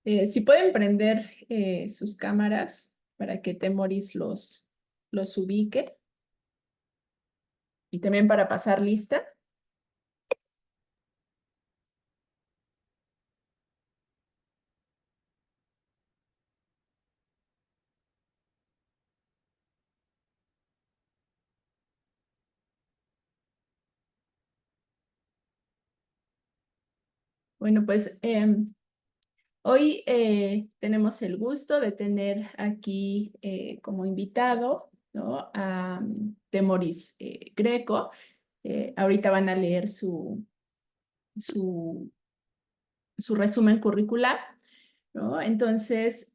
Si pueden prender sus cámaras para que Temoris los ubique y también para pasar lista. Bueno, pues hoy tenemos el gusto de tener aquí como invitado, ¿no? A Temoris Greco. Ahorita van a leer su, su resumen curricular, ¿no? Entonces,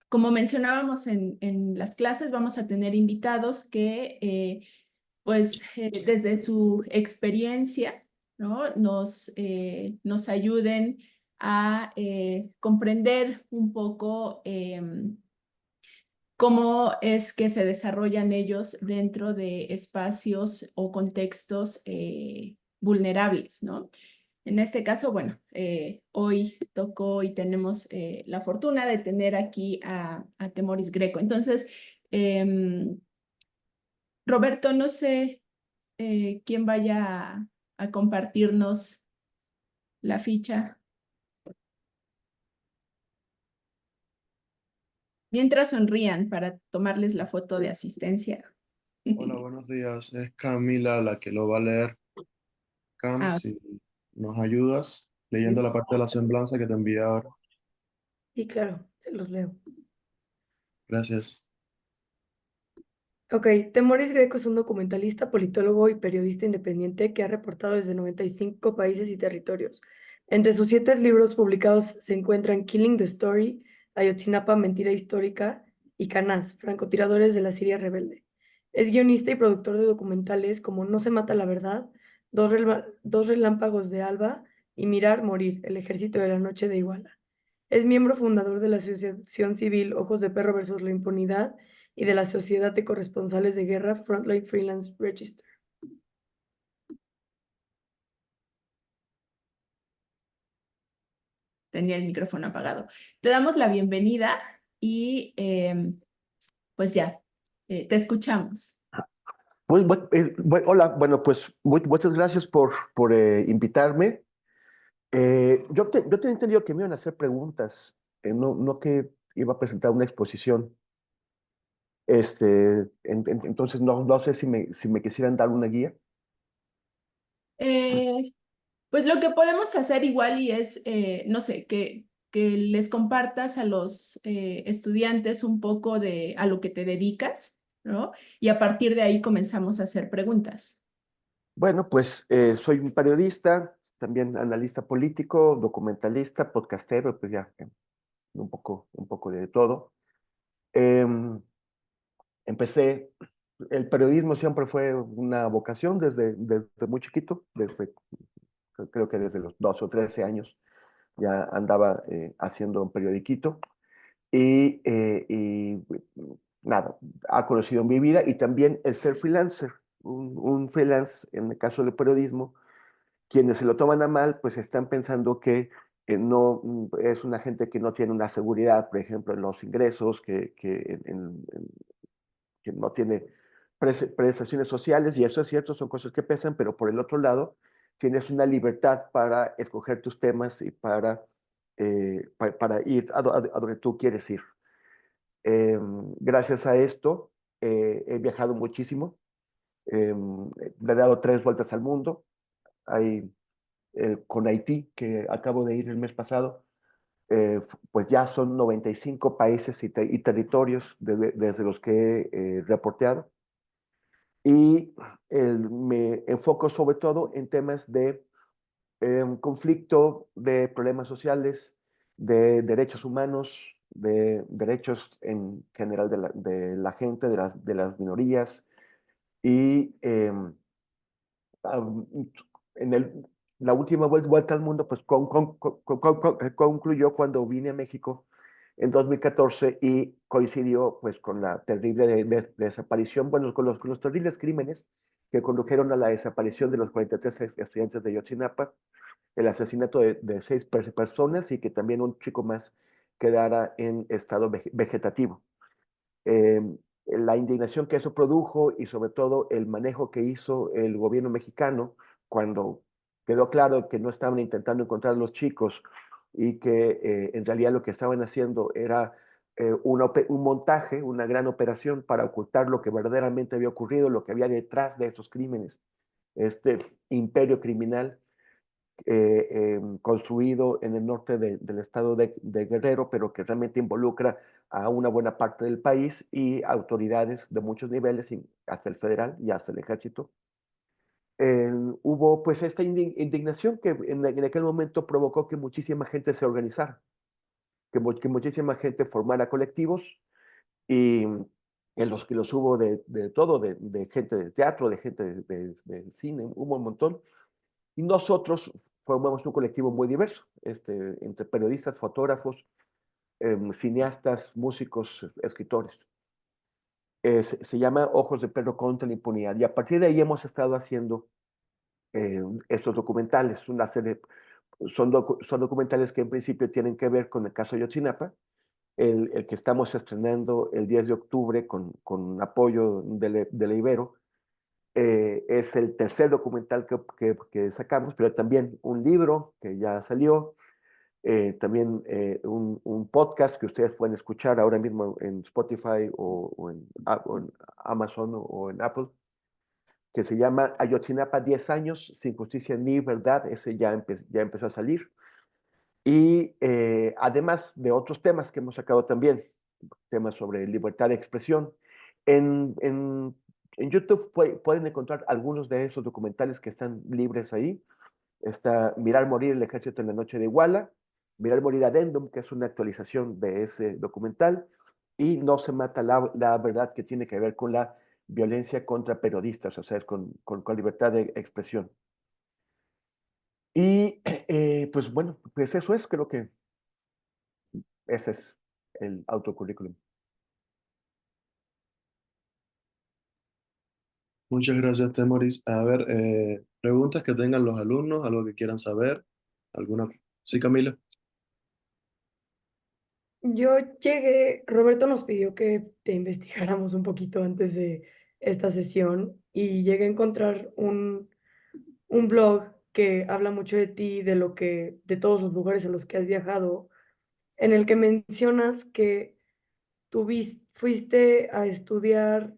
como mencionábamos en las clases, vamos a tener invitados que, pues, desde su experiencia, ¿no? Nos ayuden a comprender un poco cómo es que se desarrollan ellos dentro de espacios o contextos vulnerables, ¿no? En este caso, bueno, hoy tocó y tenemos la fortuna de tener aquí a Temoris Greco. Entonces, Roberto, no sé quién vaya a compartirnos la ficha. Mientras sonrían para tomarles la foto de asistencia. Hola, buenos días. Es Camila la que lo va a leer. Cam, Ah, si nos ayudas leyendo Es- la parte de la semblanza que te envié ahora. Sí, claro, se los leo. Gracias. Ok, Temoris Greco es un documentalista, politólogo y periodista independiente que ha reportado desde 95 países y territorios. Entre sus 7 libros publicados se encuentran Killing the Story, Ayotzinapa, Mentira Histórica y Canás, francotiradores de la Siria rebelde. Es guionista y productor de documentales como No se mata la verdad, Dos relámpagos de Alba y Mirar, Morir, El ejército de la noche de Iguala. Es miembro fundador de la asociación civil Ojos de Perro versus la Impunidad y de la Sociedad de Corresponsales de Guerra Frontline Freelance Register. tenía el micrófono apagado. Te damos la bienvenida y pues ya, te escuchamos. Hola, bueno, pues muchas gracias por invitarme. Yo tenía entendido que me iban a hacer preguntas, no que iba a presentar una exposición. Entonces, no sé si me quisieran dar una guía. Eh, pues lo que podemos hacer igual y es, no sé, que les compartas a los estudiantes un poco de a lo que te dedicas, ¿no? Y a partir de ahí comenzamos a hacer preguntas. Bueno, pues soy un periodista, también analista político, documentalista, podcastero, pues ya, un poco de todo. Em, Empecé, el periodismo siempre fue una vocación desde muy chiquito, creo que desde los 12 o 13 años ya andaba haciendo un periodiquito y nada, ha conocido mi vida y también el ser freelancer, un freelance en el caso del periodismo, quienes se lo toman a mal, pues están pensando que no es una gente que no tiene una seguridad, por ejemplo, en los ingresos, que no tiene prestaciones sociales, y eso es cierto, son cosas que pesan, pero por el otro lado, tienes una libertad para escoger tus temas y para ir a donde tú quieres ir. Gracias a esto, he viajado muchísimo, le he dado 3 vueltas al mundo. Hay, con Haití, que acabo de ir el mes pasado, pues ya son 95 países y territorios desde los que he reporteado. Y me enfoco sobre todo en temas de conflicto, de problemas sociales, de derechos humanos, de derechos en general de la gente, de las minorías. Y en la última vuelta al mundo, pues concluyó cuando vine a México en 2014 y coincidió pues con la terrible desaparición, bueno, con los terribles crímenes que condujeron a la desaparición de los 43 estudiantes de Ayotzinapa, el asesinato de 6 personas y que también un chico más quedara en estado vegetativo. La indignación que eso produjo y sobre todo el manejo que hizo el gobierno mexicano cuando quedó claro que no estaban intentando encontrar a los chicos y que en realidad lo que estaban haciendo era un montaje, una gran operación para ocultar lo que verdaderamente había ocurrido, lo que había detrás de esos crímenes, este imperio criminal construido en el norte del estado de Guerrero, pero que realmente involucra a una buena parte del país y autoridades de muchos niveles, hasta el federal y hasta el ejército. Hubo pues esta indignación que en aquel momento provocó que muchísima gente se organizara, que muchísima gente formara colectivos y que los hubo de todo, de gente de teatro, de gente de cine, hubo un montón. Y nosotros formamos un colectivo muy diverso, entre periodistas, fotógrafos, cineastas, músicos, escritores. Se llama Ojos de Perro contra la Impunidad. Y a partir de ahí hemos estado haciendo estos documentales. Son documentales que en principio tienen que ver con el caso de Ayotzinapa, el que estamos estrenando el 10 de octubre con apoyo de la Ibero. Es el tercer documental que sacamos, pero también un libro que ya salió, también un podcast que ustedes pueden escuchar ahora mismo en Spotify o en Amazon o en Apple, que se llama Ayotzinapa 10 años sin justicia ni verdad. Ese ya empezó a salir. Y además de otros temas que hemos sacado también, temas sobre libertad de expresión. En, en, en YouTube pueden encontrar algunos de esos documentales que están libres ahí. Está Mirar morir el ejército en la noche de Iguala, Mirar morir Adendum, que es una actualización de ese documental, y No se mata la verdad, que tiene que ver con la violencia contra periodistas, o sea, con libertad de expresión. Y pues bueno, pues eso es, creo que ese es el autocurrículum. Muchas gracias, Temoris. A ver, preguntas que tengan los alumnos, algo que quieran saber. ¿Alguna? Sí, Camila. Yo llegué, Roberto nos pidió que te investigáramos un poquito antes de esta sesión y llegué a encontrar un blog que habla mucho de ti, de lo que, de todos los lugares a los que has viajado, en el que mencionas que fuiste a estudiar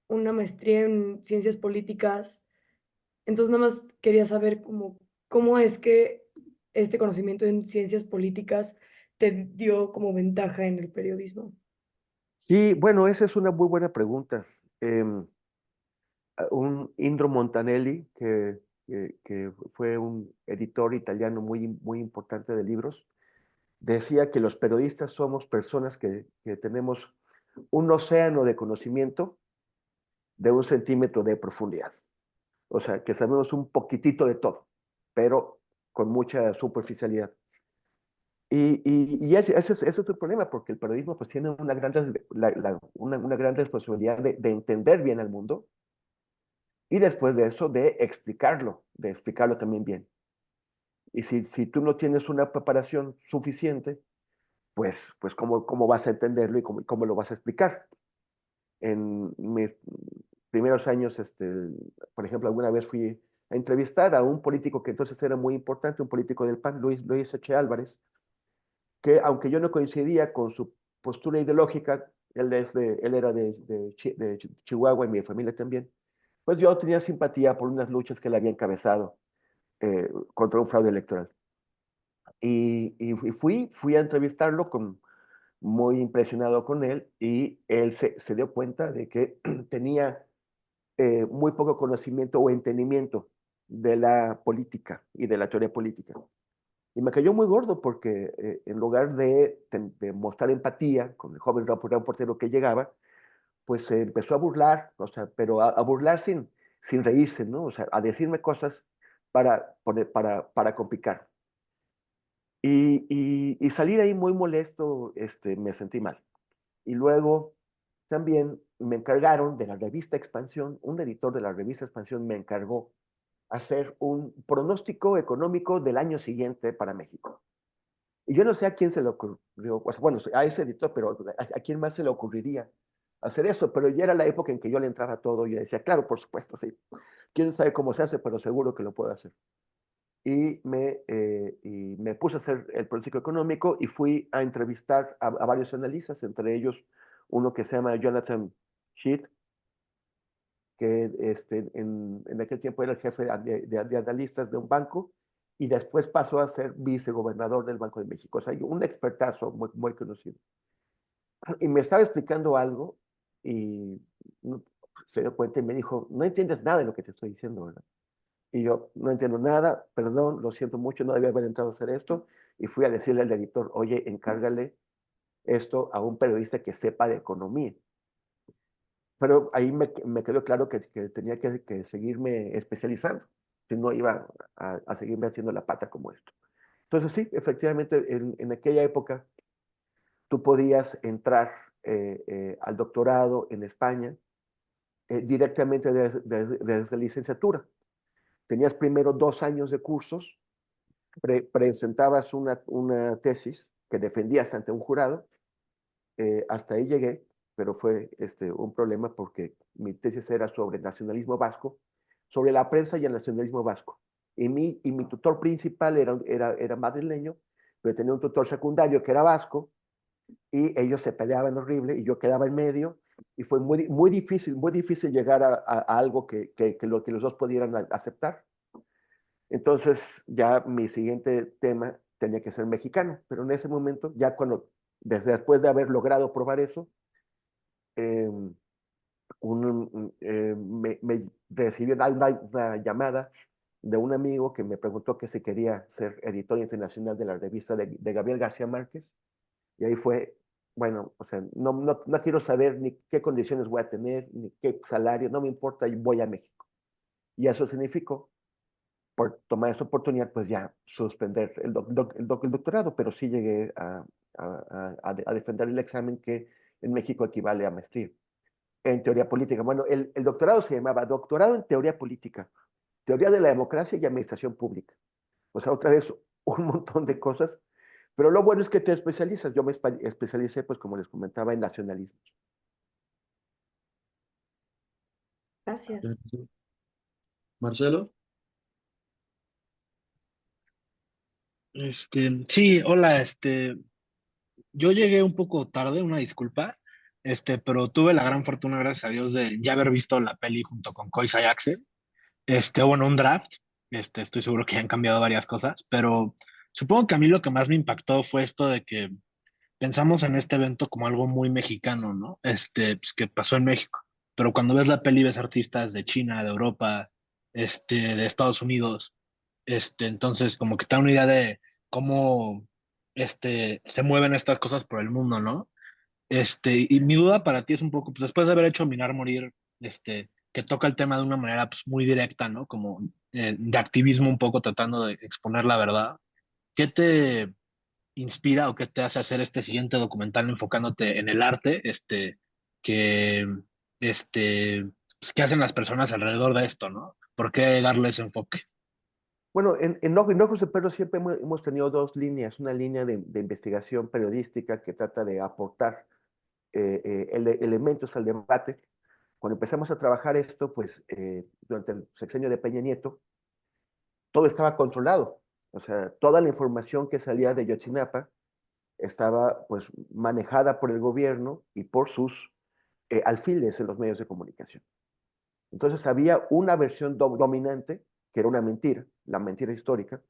una maestría en ciencias políticas. Entonces nada más quería saber cómo es que este conocimiento en ciencias políticas te dio como ventaja en el periodismo. Sí, bueno, esa es una muy buena pregunta. Un Indro Montanelli, que fue un editor italiano muy importante de libros, decía que los periodistas somos personas que tenemos un océano de conocimiento de 1 centímetro de profundidad. O sea, que sabemos un poquitito de todo, pero con mucha superficialidad. Y ese es el problema, porque el periodismo pues tiene una gran responsabilidad de entender bien al mundo y después de eso de explicarlo también bien. Y si tú no tienes una preparación suficiente, pues ¿cómo vas a entenderlo y cómo lo vas a explicar? En mis primeros años, por ejemplo, alguna vez fui a entrevistar a un político que entonces era muy importante, un político del PAN, Luis Eche Álvarez, que aunque yo no coincidía con su postura ideológica, él era de Chihuahua y mi familia también, pues yo tenía simpatía por unas luchas que él había encabezado contra un fraude electoral. Y fui a entrevistarlo muy impresionado con él y él se dio cuenta de que tenía muy poco conocimiento o entendimiento de la política y de la teoría política. Y me cayó muy gordo porque en lugar de mostrar empatía con el joven reportero que llegaba, pues se empezó a burlar, o sea, pero a burlar sin reírse, ¿no? O sea, a decirme cosas para complicar. Y salí de ahí muy molesto, me sentí mal. Y luego también me encargaron de la revista Expansión, un editor de la revista Expansión me encargó hacer un pronóstico económico del año siguiente para México. Y yo no sé a quién se le ocurrió, o sea, bueno, a ese editor, pero a quién más se le ocurriría hacer eso, pero ya era la época en que yo le entraba a todo y yo decía, claro, por supuesto, sí. Quién sabe cómo se hace, pero seguro que lo puedo hacer. Y me puse a hacer el pronóstico económico y fui a entrevistar a varios analistas, entre ellos uno que se llama Jonathan Sheet, que en aquel tiempo era el jefe de analistas de un banco y después pasó a ser vicegobernador del Banco de México. O sea, un expertazo muy, muy conocido. Y me estaba explicando algo y se dio cuenta y me dijo, no entiendes nada de lo que te estoy diciendo, ¿verdad? Y yo, no entiendo nada, perdón, lo siento mucho, no debía haber entrado a hacer esto. Y fui a decirle al editor, oye, encárgale esto a un periodista que sepa de economía. Pero ahí me quedó claro que tenía que seguirme especializando, si no iba a seguirme haciendo la pata como esto. Entonces sí, efectivamente, en aquella época tú podías entrar al doctorado en España directamente desde licenciatura. Tenías primero 2 años de cursos, presentabas una tesis que defendías ante un jurado. Hasta ahí llegué, pero fue un problema porque mi tesis era sobre nacionalismo vasco, sobre la prensa y el nacionalismo vasco. Y mi tutor principal era madrileño, pero tenía un tutor secundario que era vasco, y ellos se peleaban horrible, y yo quedaba en medio, y fue muy difícil llegar a algo que los dos pudieran aceptar. Entonces ya mi siguiente tema tenía que ser mexicano, pero en ese momento, ya después de haber logrado probar eso, eh, me recibió una llamada de un amigo que me preguntó que si quería ser editor internacional de la revista de Gabriel García Márquez, y ahí fue, bueno, o sea, no quiero saber ni qué condiciones voy a tener, ni qué salario, no me importa, voy a México. Y eso significó, por tomar esa oportunidad, pues ya suspender el doctorado, pero sí llegué a defender el examen que en México equivale a maestría en teoría política. Bueno, el doctorado se llamaba Doctorado en Teoría Política, Teoría de la Democracia y Administración Pública. O sea, otra vez un montón de cosas, pero lo bueno es que te especializas. Yo me especialicé, pues como les comentaba, en nacionalismo. Gracias. Marcelo. Sí, hola, yo llegué un poco tarde, una disculpa, pero tuve la gran fortuna, gracias a Dios, de ya haber visto la peli junto con Koisa y Axel, bueno, un draft, estoy seguro que han cambiado varias cosas, pero supongo que a mí lo que más me impactó fue esto de que pensamos en este evento como algo muy mexicano, ¿no? Pues, que pasó en México, pero cuando ves la peli ves artistas de China, de Europa, de Estados Unidos, entonces como que te da una idea de cómo, se mueven estas cosas por el mundo, ¿no? Y mi duda para ti es un poco, pues después de haber hecho Mirar Morir, que toca el tema de una manera pues, muy directa, ¿no? Como de activismo un poco tratando de exponer la verdad. ¿Qué te inspira o qué te hace hacer este siguiente documental enfocándote en el arte, que, pues, qué hacen las personas alrededor de esto, ¿no? ¿Por qué darle ese enfoque? Bueno, en Ojos de Perro siempre hemos tenido dos líneas. Una línea de investigación periodística que trata de aportar elementos al debate. Cuando empezamos a trabajar esto, pues durante el sexenio de Peña Nieto, todo estaba controlado. O sea, toda la información que salía de Yotzinapa estaba pues manejada por el gobierno y por sus alfiles en los medios de comunicación. Entonces había una versión dominante, que era una mentira, la mentira histórica,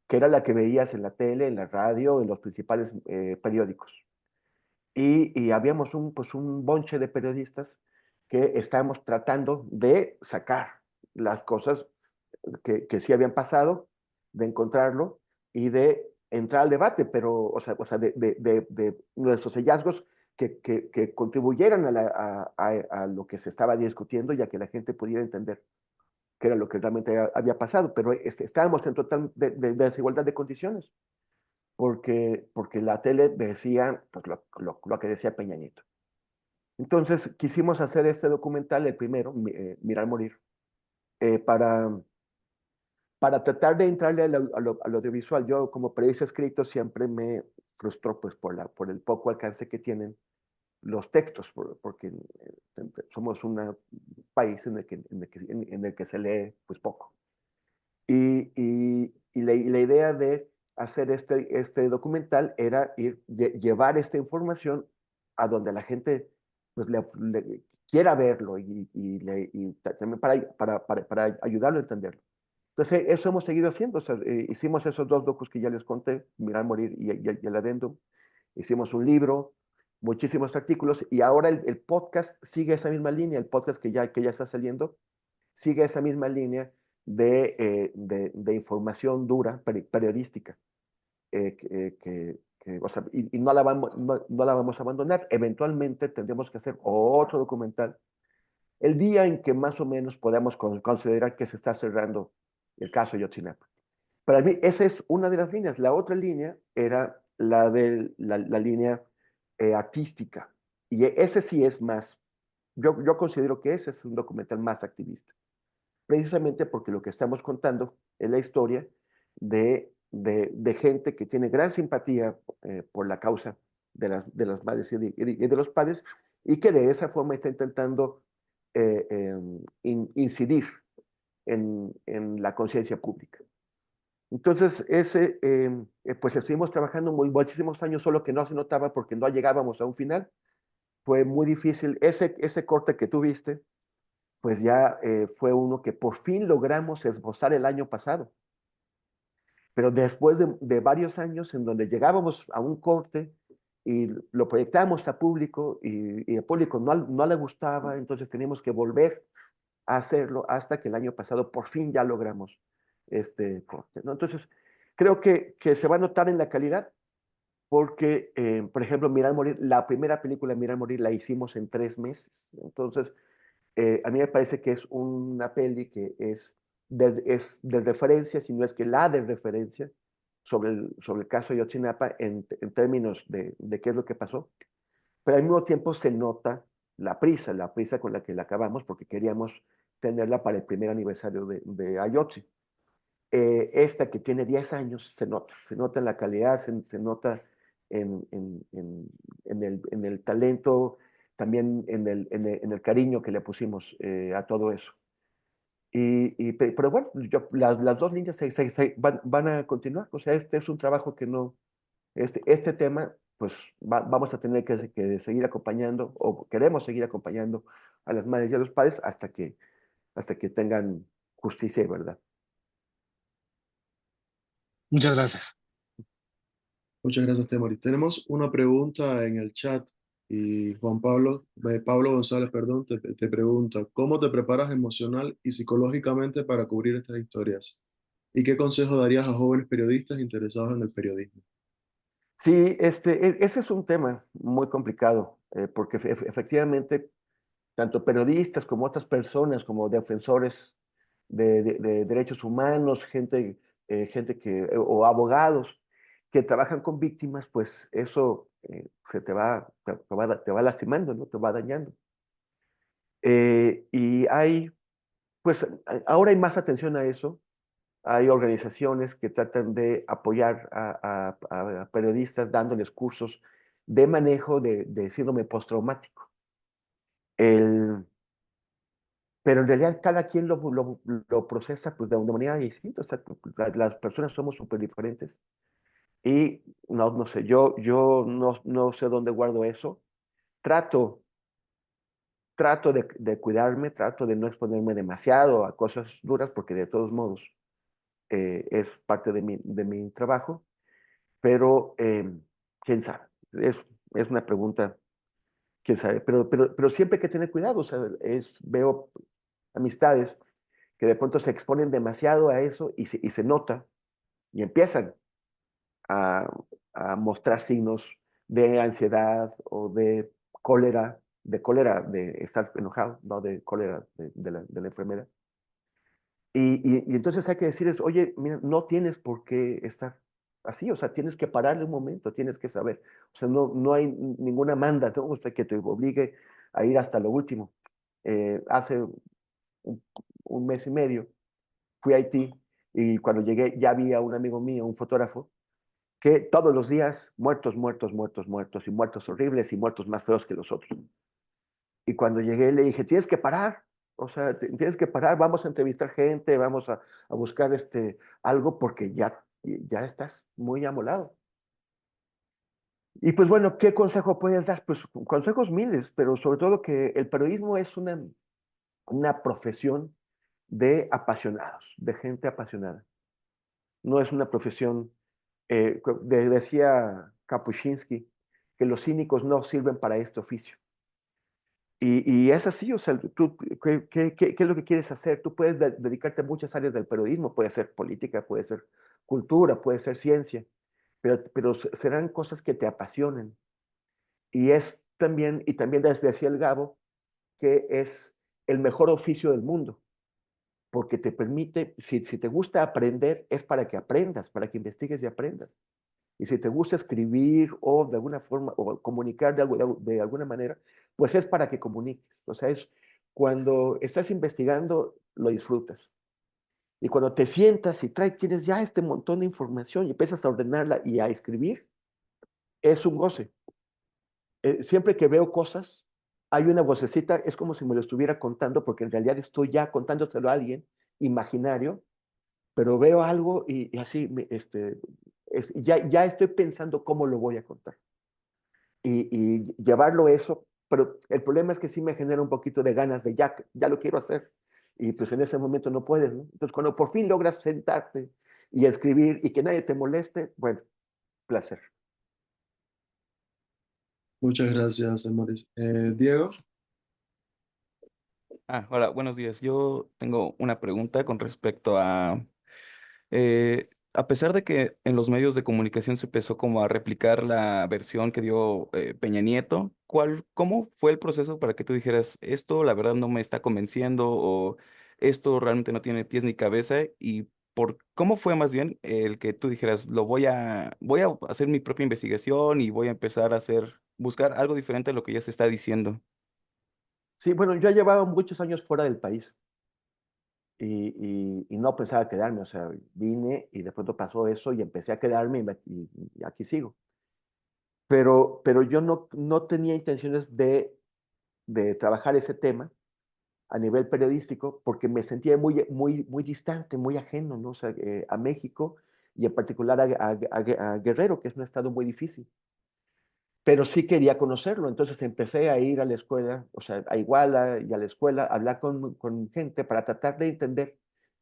que era la que veías en la tele, en la radio, en los principales periódicos. Y habíamos pues un bonche de periodistas que estábamos tratando de sacar las cosas que sí habían pasado, de encontrarlo y de entrar al debate, pero, o sea de nuestros hallazgos que contribuyeran a lo que se estaba discutiendo y a que la gente pudiera entender qué era lo que realmente había pasado, pero estábamos en total desigualdad de condiciones, porque la tele decía pues, lo que decía Peña Nieto. Entonces quisimos hacer este documental, el primero, Mirar Morir, eh, para, para tratar de entrarle al audiovisual. Yo como periodista escrito siempre me frustró pues, por el poco alcance que tienen los textos, porque somos un país en el que se lee pues poco. Y la idea de hacer este documental era llevar esta información a donde la gente pues, quiera verlo y también para ayudarlo a entenderlo. Entonces, eso hemos seguido haciendo. O sea, hicimos esos dos docus que ya les conté, Mirar, Morir y el Adendum. Hicimos un libro, muchísimos artículos, y ahora el podcast sigue esa misma línea. El podcast que ya está saliendo sigue esa misma línea de información dura, periodística, o sea, y no la vamos a abandonar. Eventualmente tendremos que hacer otro documental el día en que más o menos podamos considerar que se está cerrando el caso Yotzinapa. Para mí, esa es una de las líneas. La otra línea era la de la línea artística. Y ese sí es más, yo considero que ese es un documental más activista. Precisamente porque lo que estamos contando es la historia de gente que tiene gran simpatía por la causa de las madres y de los padres, y que de esa forma está intentando incidir en la conciencia pública. Entonces, pues estuvimos trabajando muchísimos años, solo que no se notaba porque no llegábamos a un final. Fue muy difícil. Ese corte que tú viste, pues ya fue uno que por fin logramos esbozar el año pasado. Pero después de varios años en donde llegábamos a un corte y lo proyectábamos a público y el público no le gustaba, entonces teníamos que volver a hacerlo hasta que el año pasado por fin ya logramos este corte, ¿no? Entonces, creo que se va a notar en la calidad porque, por ejemplo, Mirar Morir, la primera película Mirar Morir la hicimos en 3 meses. Entonces, a mí me parece que es una peli que es de referencia, si no es que la de referencia, sobre el caso de Yotzinapa en términos de qué es lo que pasó. Pero al mismo tiempo se nota la prisa con la que la acabamos, porque queríamos tenerla para el primer aniversario de Ayotzi. Esta que tiene 10 años se nota en la calidad, se nota en el talento, también en el cariño que le pusimos a todo eso. Pero bueno, las dos líneas van a continuar. O sea, este es un trabajo que no, este tema, pues vamos a tener que seguir acompañando, o queremos seguir acompañando a las madres y a los padres hasta que tengan justicia y verdad. Muchas gracias. Muchas gracias, Temoris. Tenemos una pregunta en el chat y Pablo González, perdón, te pregunta, ¿cómo te preparas emocional y psicológicamente para cubrir estas historias? ¿Y qué consejo darías a jóvenes periodistas interesados en el periodismo? Sí, ese es un tema muy complicado, porque efectivamente, tanto periodistas como otras personas, como defensores de derechos humanos, o abogados que trabajan con víctimas, pues eso te va lastimando, ¿no? Te va dañando. Pues ahora hay más atención a eso. Hay organizaciones que tratan de apoyar a periodistas dándoles cursos de manejo de síndrome postraumático. El, pero en realidad cada quien lo procesa pues, de una manera distinta. O sea, las personas somos súper diferentes. Y no sé, yo no sé dónde guardo eso. Trato, trato de cuidarme, trato de no exponerme demasiado a cosas duras, porque de todos modos es parte de mi trabajo. Pero, quién sabe, es una pregunta, quién sabe. Pero siempre hay que tener cuidado. O sea, veo amistades que de pronto se exponen demasiado a eso y se nota y empiezan a, a mostrar signos de ansiedad o de estar enojado, no de cólera de la enfermedad. Y entonces hay que decirles, oye, mira, no tienes por qué estar así. O sea, tienes que pararle un momento, tienes que saber. O sea, no hay ninguna manda, ¿no? Usted que te obligue a ir hasta lo último. Hace un mes y medio fui a Haití y cuando llegué ya había un amigo mío, un fotógrafo, que todos los días muertos, muertos, muertos, muertos, y muertos horribles y muertos más feos que los otros. Y cuando llegué le dije, tienes que parar, o sea, tienes que parar, vamos a entrevistar gente, vamos a buscar algo porque ya estás muy amolado. Y pues bueno, ¿qué consejo puedes dar? Pues consejos miles, pero sobre todo que el periodismo es una profesión de apasionados, de gente apasionada. No es una profesión, decía Kapuscinski, que los cínicos no sirven para este oficio. Y es así, o sea, tú, ¿qué es lo que quieres hacer? Tú puedes dedicarte a muchas áreas del periodismo, puede ser política, puede ser cultura, puede ser ciencia, pero serán cosas que te apasionen. Y también decía el Gabo, que es el mejor oficio del mundo, porque te permite, si te gusta aprender, es para que aprendas, para que investigues y aprendas. Y si te gusta escribir o de alguna forma, o comunicar de alguna manera, pues es para que comuniques. O sea, es cuando estás investigando, lo disfrutas. Y cuando te sientas y tienes ya este montón de información y empiezas a ordenarla y a escribir, es un goce. Siempre que veo cosas, hay una vocecita, es como si me lo estuviera contando, porque en realidad estoy ya contándoselo a alguien imaginario, pero veo algo y así, ya estoy pensando cómo lo voy a contar. Y llevarlo eso, pero el problema es que sí me genera un poquito de ganas de ya lo quiero hacer. Y pues en ese momento no puedes, ¿no? Entonces cuando por fin logras sentarte y escribir y que nadie te moleste, bueno, placer. Muchas gracias, Maurice. Diego, Hola, buenos días. Yo tengo una pregunta con respecto a pesar de que en los medios de comunicación se empezó como a replicar la versión que dio Peña Nieto, cómo fue el proceso para que tú dijeras, esto la verdad no me está convenciendo o esto realmente no tiene pies ni cabeza? Y cómo fue más bien el que tú dijeras, voy a hacer mi propia investigación y voy a empezar a buscar algo diferente a lo que ya se está diciendo? Sí, bueno, yo he llevado muchos años fuera del país y no pensaba quedarme, o sea, vine y de pronto pasó eso y empecé a quedarme y aquí sigo. Pero yo no tenía intenciones de trabajar ese tema a nivel periodístico porque me sentía muy distante, muy ajeno, ¿no? O sea, a México y en particular a Guerrero, que es un estado muy difícil. Pero sí quería conocerlo, entonces empecé a ir a la escuela, o sea, a Iguala y a la escuela, a hablar con gente para tratar de entender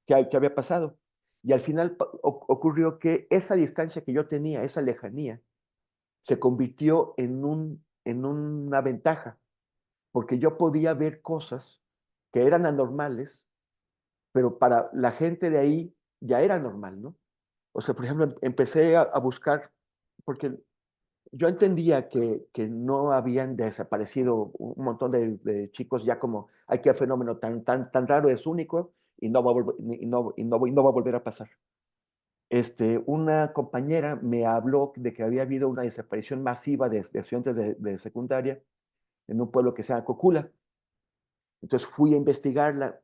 qué había pasado. Y al final ocurrió que esa distancia que yo tenía, esa lejanía, se convirtió en una ventaja, porque yo podía ver cosas que eran anormales, pero para la gente de ahí ya era normal, ¿no? O sea, por ejemplo, empecé a buscar, porque yo entendía que no habían desaparecido un montón de chicos ya como, ay, qué fenómeno tan raro, es único y no va a volver, y no va a volver a pasar. Una compañera me habló de que había habido una desaparición masiva de estudiantes de secundaria en un pueblo que se llama Cocula. Entonces fui a investigarla,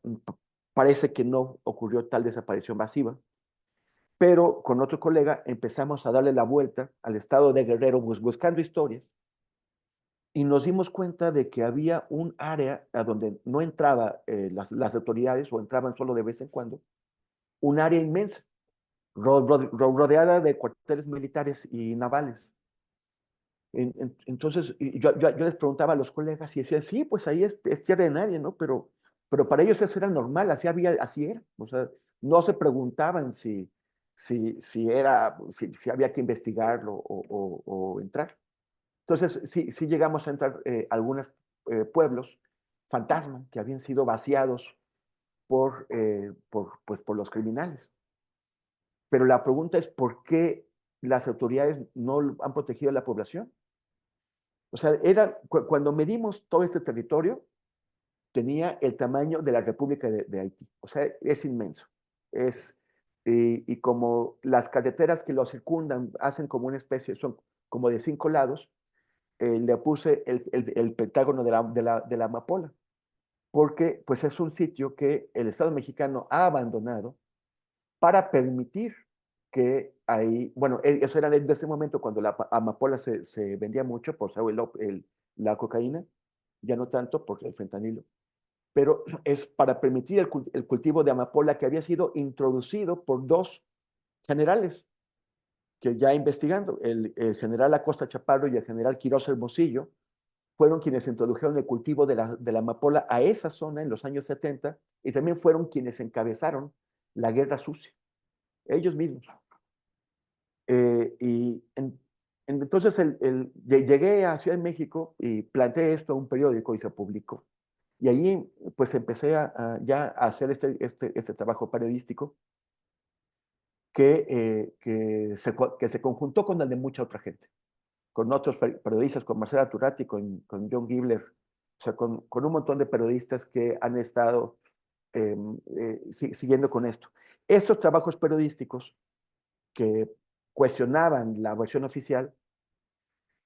parece que no ocurrió tal desaparición masiva, pero con otro colega empezamos a darle la vuelta al estado de Guerrero buscando historias y nos dimos cuenta de que había un área a donde no entraban las autoridades o entraban solo de vez en cuando, un área inmensa, rodeada de cuarteles militares y navales. Entonces, yo les preguntaba a los colegas y decían, sí, pues ahí es tierra de nadie, ¿no? Pero para ellos eso era normal, así era. O sea, no se preguntaban si había que investigarlo o entrar. Entonces, sí llegamos a entrar algunos pueblos fantasma que habían sido vaciados por los criminales. Pero la pregunta es, ¿por qué las autoridades no han protegido a la población? O sea, cuando medimos todo este territorio, tenía el tamaño de la República de Haití. O sea, es inmenso. Y como las carreteras que lo circundan hacen como una especie, son como de 5 lados, le puse el pentágono de la amapola, porque pues es un sitio que el Estado mexicano ha abandonado para permitir que ahí, bueno, eso era desde ese momento cuando la amapola se vendía mucho por ser la cocaína, ya no tanto por el fentanilo, pero es para permitir el cultivo de amapola que había sido introducido por dos generales que ya investigando, el general Acosta Chaparro y el general Quirós Hermosillo, fueron quienes introdujeron el cultivo de la amapola a esa zona en los años 70 y también fueron quienes encabezaron la guerra sucia, ellos mismos. Entonces llegué a Ciudad de México y planteé esto a un periódico y se publicó. Y allí pues empecé ya a hacer este trabajo periodístico que se conjuntó con el de mucha otra gente, con otros periodistas, con Marcela Turati, con John Gibler, o sea, con un montón de periodistas que han estado siguiendo con esto. Estos trabajos periodísticos que cuestionaban la versión oficial,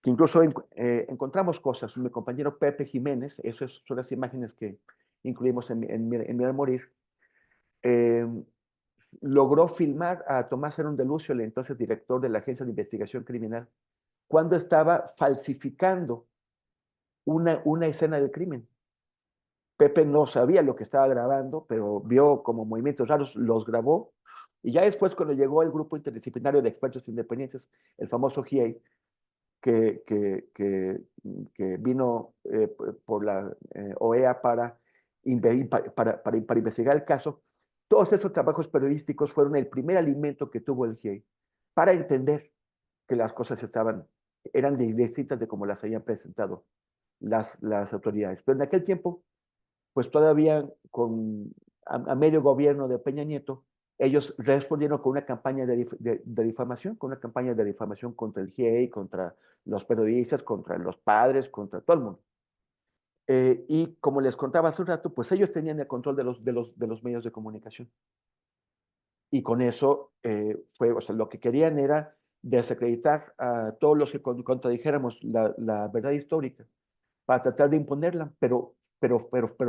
que incluso encontramos cosas. Mi compañero Pepe Jiménez, esas son las imágenes que incluimos en Mirar Morir, logró filmar a Tomás Herón de Lucio, el entonces director de la Agencia de Investigación Criminal, cuando estaba falsificando una escena del crimen. Pepe no sabía lo que estaba grabando, pero vio como movimientos raros, los grabó, y ya después cuando llegó el grupo interdisciplinario de expertos independientes, el famoso GIEI, que vino por la OEA para investigar el caso, todos esos trabajos periodísticos fueron el primer alimento que tuvo el GIEI para entender que las cosas eran distintas de como las habían presentado las autoridades. Pero en aquel tiempo, pues todavía a medio gobierno de Peña Nieto, ellos respondieron con una campaña de difamación, con una campaña de difamación contra el GIEI, contra los periodistas, contra los padres, contra todo el mundo. Y como les contaba hace un rato, pues ellos tenían el control de los medios de comunicación. Y con eso o sea, lo que querían era desacreditar a todos los que contradijéramos la verdad histórica para tratar de imponerla, pero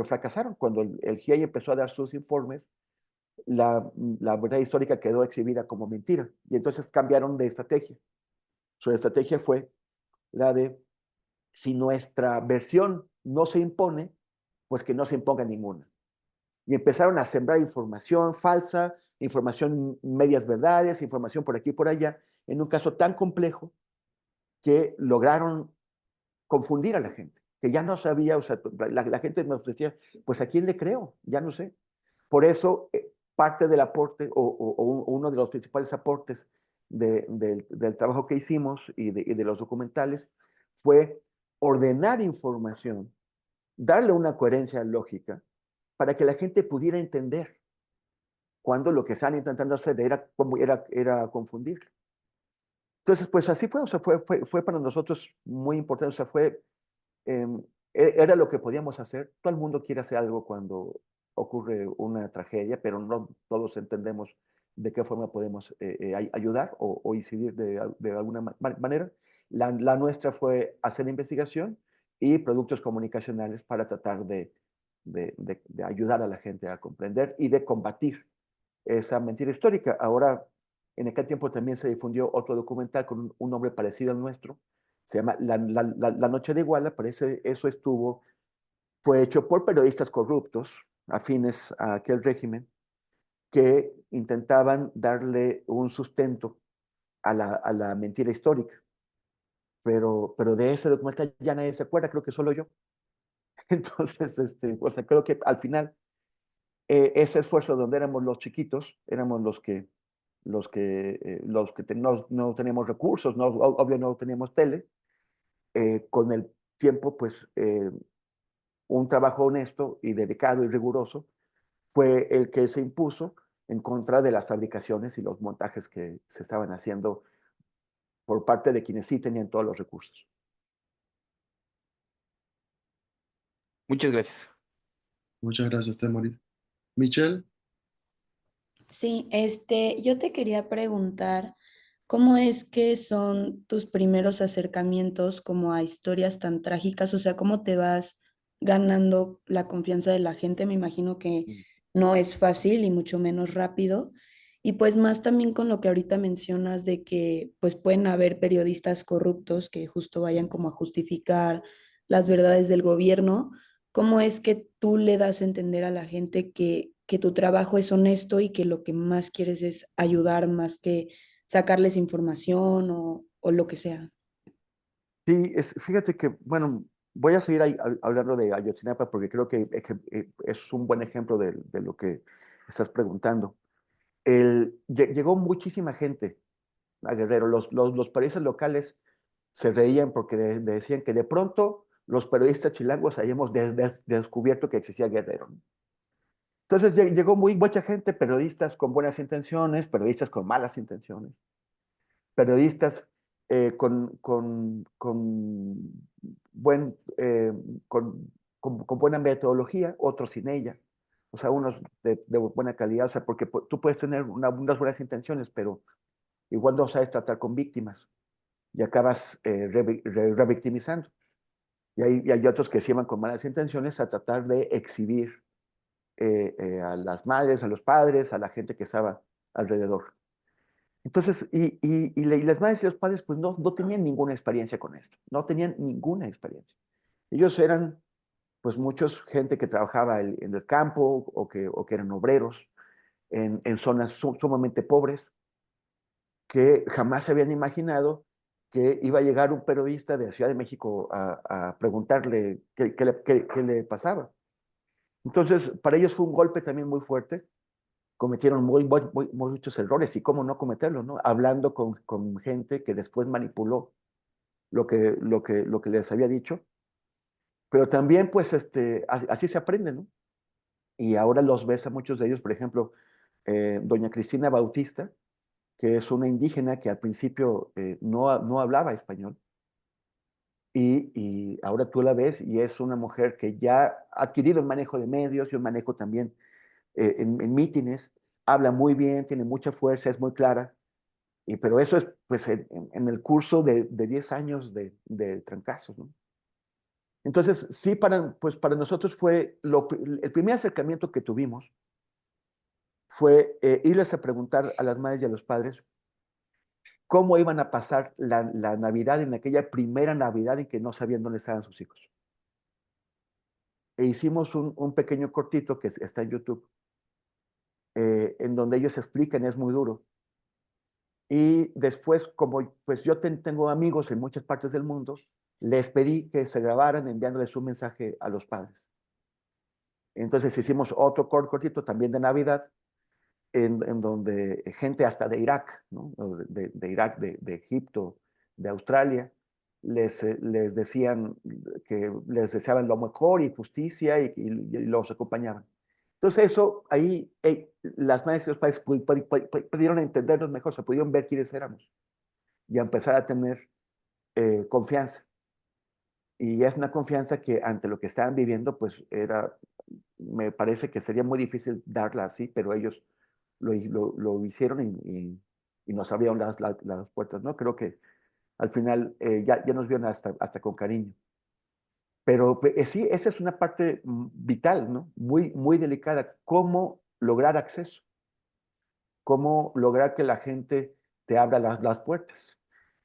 fracasaron. Cuando el GIEI empezó a dar sus informes, la verdad histórica quedó exhibida como mentira y entonces cambiaron de estrategia. Su estrategia fue la de, si nuestra versión no se impone, pues que no se imponga ninguna. Y empezaron a sembrar información falsa, información medias verdades, información por aquí y por allá, en un caso tan complejo que lograron confundir a la gente, que ya no sabía, o sea, la gente nos decía, pues ¿a quién le creo? Ya no sé. Por eso, parte del aporte, o uno de los principales aportes del trabajo que hicimos y de los documentales, fue ordenar información, darle una coherencia lógica, para que la gente pudiera entender cuando lo que estaban intentando hacer era confundir. Entonces, pues así fue, o sea, fue para nosotros muy importante, o sea, era lo que podíamos hacer. Todo el mundo quiere hacer algo cuando ocurre una tragedia, pero no todos entendemos de qué forma podemos ayudar o incidir de alguna manera. La nuestra fue hacer investigación y productos comunicacionales para tratar de ayudar a la gente a comprender y de combatir esa mentira histórica. Ahora, en aquel tiempo también se difundió otro documental con un nombre parecido al nuestro, se llama La Noche de Iguala, parece eso fue hecho por periodistas corruptos, afines a aquel régimen, que intentaban darle un sustento a la mentira histórica. Pero de ese documental ya nadie se acuerda, creo que solo yo. Entonces, o sea, creo que al final, ese esfuerzo donde éramos los chiquitos, éramos los que no teníamos recursos, obvio no teníamos tele, con el tiempo, pues, un trabajo honesto y dedicado y riguroso fue el que se impuso en contra de las fabricaciones y los montajes que se estaban haciendo por parte de quienes sí tenían todos los recursos. Muchas gracias. Muchas gracias, Temoris. Michelle, Sí, yo te quería preguntar, ¿Cómo es que son tus primeros acercamientos como a historias tan trágicas? O sea, ¿cómo te vas ganando la confianza de la gente? Me imagino que Mm. no es fácil y mucho menos rápido. Y pues más también con lo que ahorita mencionas de que pues pueden haber periodistas corruptos que justo vayan como a justificar las verdades del gobierno. ¿Cómo es que tú le das a entender a la gente que tu trabajo es honesto y que lo que más quieres es ayudar más que sacarles información o lo que sea? Sí, fíjate que, bueno, voy a seguir hablando de Ayotzinapa porque creo que es un buen ejemplo de lo que estás preguntando. Llegó muchísima gente a Guerrero. Los periodistas locales se reían porque decían que de pronto los periodistas chilangos habíamos descubierto que existía Guerrero, ¿no? Entonces llegó mucha gente, periodistas con buenas intenciones, periodistas con malas intenciones, periodistas con buen, con buena metodología, otros sin ella. O sea, unos de buena calidad, o sea, porque tú puedes tener unas buenas intenciones, pero igual no sabes tratar con víctimas y acabas revictimizando. Y hay otros que se van con malas intenciones a tratar de exhibir a las madres, a los padres, a la gente que estaba alrededor. Entonces, y las madres y los padres pues no tenían ninguna experiencia con esto, no tenían ninguna experiencia. Ellos eran pues muchos gente que trabajaba en el campo o que eran obreros en zonas sumamente pobres, que jamás se habían imaginado que iba a llegar un periodista de la Ciudad de México a preguntarle qué le pasaba. Entonces, para ellos fue un golpe también muy fuerte, cometieron muchos errores y cómo no cometerlos, ¿no? Hablando con gente que después manipuló lo que les había dicho, pero también pues así se aprende, ¿no? Y ahora los ves a muchos de ellos, por ejemplo, doña Cristina Bautista, que es una indígena que al principio no hablaba español, y ahora tú la ves y es una mujer que ya ha adquirido el manejo de medios y un manejo también en mítines, habla muy bien, tiene mucha fuerza, es muy clara. Pero eso es pues en el curso de 10 años de trancazos, ¿no? Entonces, sí, pues para nosotros fue el primer acercamiento que tuvimos fue irles a preguntar a las madres y a los padres cómo iban a pasar la Navidad en aquella primera Navidad en que no sabían dónde estaban sus hijos. E hicimos un pequeño cortito que está en YouTube, en donde ellos explican, es muy duro. Y después, como pues yo tengo amigos en muchas partes del mundo, les pedí que se grabaran enviándoles un mensaje a los padres. Entonces hicimos otro cortito también de Navidad, en donde gente hasta de Irak, ¿no? De Irak, de Egipto, de Australia, les decían que les deseaban lo mejor y justicia y los acompañaban. Entonces eso, ahí las madres y los padres pudieron entendernos mejor, se pudieron ver quiénes éramos y a empezar a tener confianza. Y es una confianza que ante lo que estaban viviendo, pues me parece que sería muy difícil darla así, pero ellos lo hicieron y nos abrieron las puertas, ¿no? Creo que al final ya nos vieron hasta con cariño. Pero sí, esa es una parte vital, ¿no? Muy, muy delicada. ¿Cómo lograr acceso? ¿Cómo lograr que la gente te abra las puertas?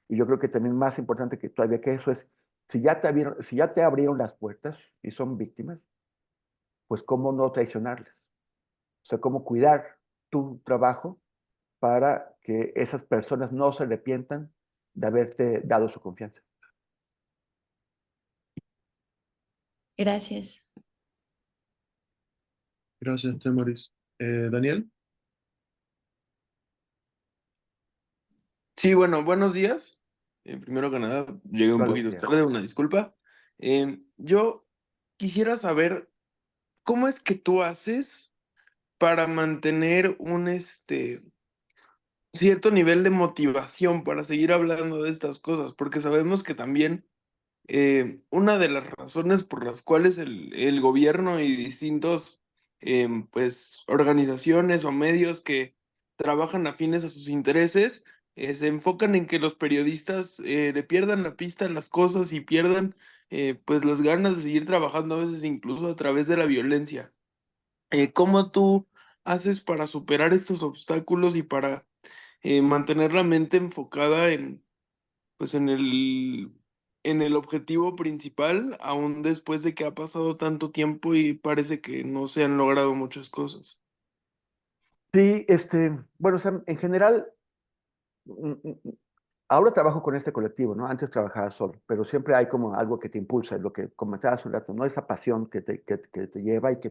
Y yo creo que también más importante que todavía que eso es, si ya te abrieron las puertas y son víctimas, pues cómo no traicionarles. O sea, cómo cuidar tu trabajo para que esas personas no se arrepientan de haberte dado su confianza. Gracias. Gracias, Temoris. Daniel. Sí, bueno, buenos días. Primero que nada, llegué un Buenos poquito días. tarde, una disculpa. Yo quisiera saber cómo es que tú haces para mantener un cierto nivel de motivación para seguir hablando de estas cosas, porque sabemos que también una de las razones por las cuales el gobierno y distintos pues organizaciones o medios que trabajan afines a sus intereses se enfocan en que los periodistas le pierdan la pista a las cosas y pierdan pues las ganas de seguir trabajando, a veces incluso a través de la violencia. ¿Cómo tú haces para superar estos obstáculos y para mantener la mente enfocada en, pues, en el objetivo principal, aún después de que ha pasado tanto tiempo y parece que no se han logrado muchas cosas? Sí, bueno, o sea, en general, mm, mm, mm, ahora trabajo con este colectivo, ¿no? Antes trabajaba solo, pero siempre hay como algo que te impulsa, lo que comentabas un rato, ¿no? Esa pasión que te lleva y que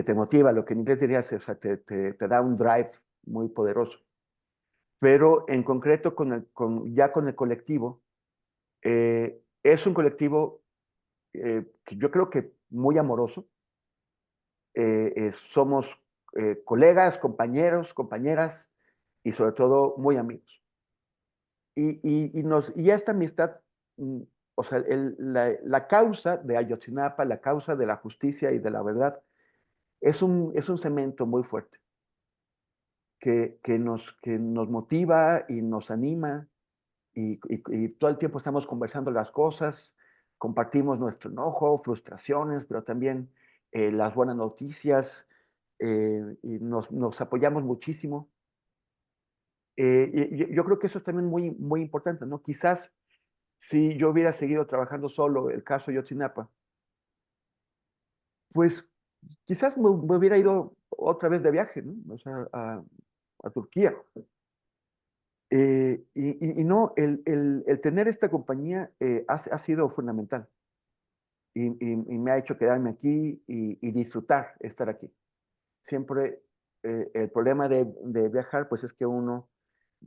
te motiva, lo que en inglés dirías, o sea, te da un drive muy poderoso. Pero en concreto, ya con el colectivo, es un colectivo que yo creo que muy amoroso. Somos colegas, compañeros, compañeras y sobre todo muy amigos. Y esta amistad, o sea, la causa de Ayotzinapa, la causa de la justicia y de la verdad, es un cemento muy fuerte que nos motiva y nos anima y todo el tiempo estamos conversando las cosas, compartimos nuestro enojo, frustraciones, pero también las buenas noticias, y nos apoyamos muchísimo. Y yo creo que eso es también muy, muy importante, ¿no? Quizás si yo hubiera seguido trabajando solo el caso Yotzinapa, pues quizás me hubiera ido otra vez de viaje, ¿no? O sea, a Turquía. Y no, el tener esta compañía ha sido fundamental y me ha hecho quedarme aquí y disfrutar estar aquí. Siempre el problema de viajar, pues es que uno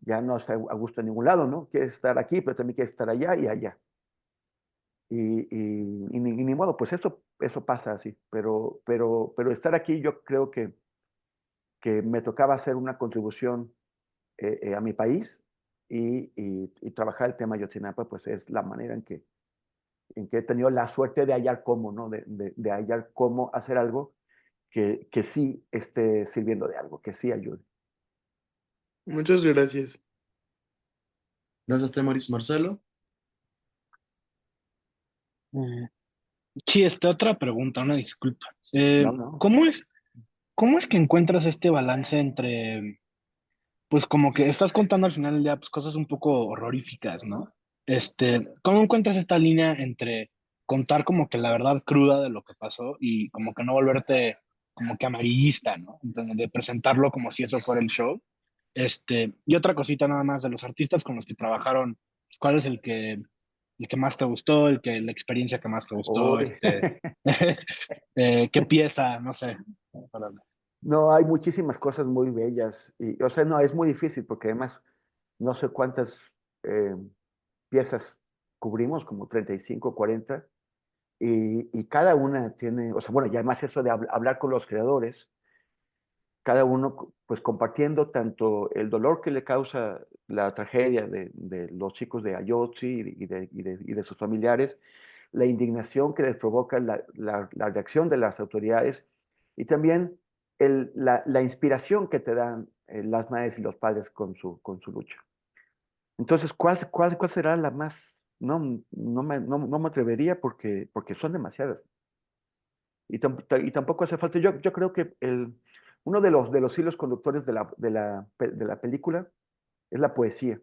ya no está a gusto en ningún lado, ¿no? Quiere estar aquí, pero también quiere estar allá y allá. Ni modo, pues eso pasa así, pero estar aquí yo creo que me tocaba hacer una contribución a mi país y trabajar el tema Yotzinapa, pues es la manera en que he tenido la suerte de hallar cómo, ¿no? De hallar cómo hacer algo que sí esté sirviendo de algo, que sí ayude. Muchas gracias. Gracias, Temoris. Marcelo. Mm, Sí, otra pregunta, una disculpa. No, no. ¿Cómo es que encuentras este balance entre, pues como que estás contando al final del día, pues cosas un poco horroríficas, ¿no? ¿Cómo encuentras esta línea entre contar como que la verdad cruda de lo que pasó y como que no volverte como que amarillista, ¿no? Entonces, de presentarlo como si eso fuera el show. Y otra cosita nada más de los artistas con los que trabajaron, pues, ¿cuál es el que más te gustó, la experiencia que más te gustó, Uy. qué pieza, no sé. Órale. No, hay muchísimas cosas muy bellas. O sea, no, es muy difícil porque además no sé cuántas piezas cubrimos, como 35, 40, y cada una tiene, o sea, bueno, y además eso de hablar con los creadores, cada uno pues compartiendo tanto el dolor que le causa la tragedia de los chicos de Ayotzi y de sus familiares, la indignación que les provoca la reacción de las autoridades y también la inspiración que te dan las madres y los padres con su lucha. Entonces, ¿cuál será la más? No me atrevería porque son demasiadas. Y tampoco hace falta. Yo creo que uno de los hilos conductores de la película es la poesía.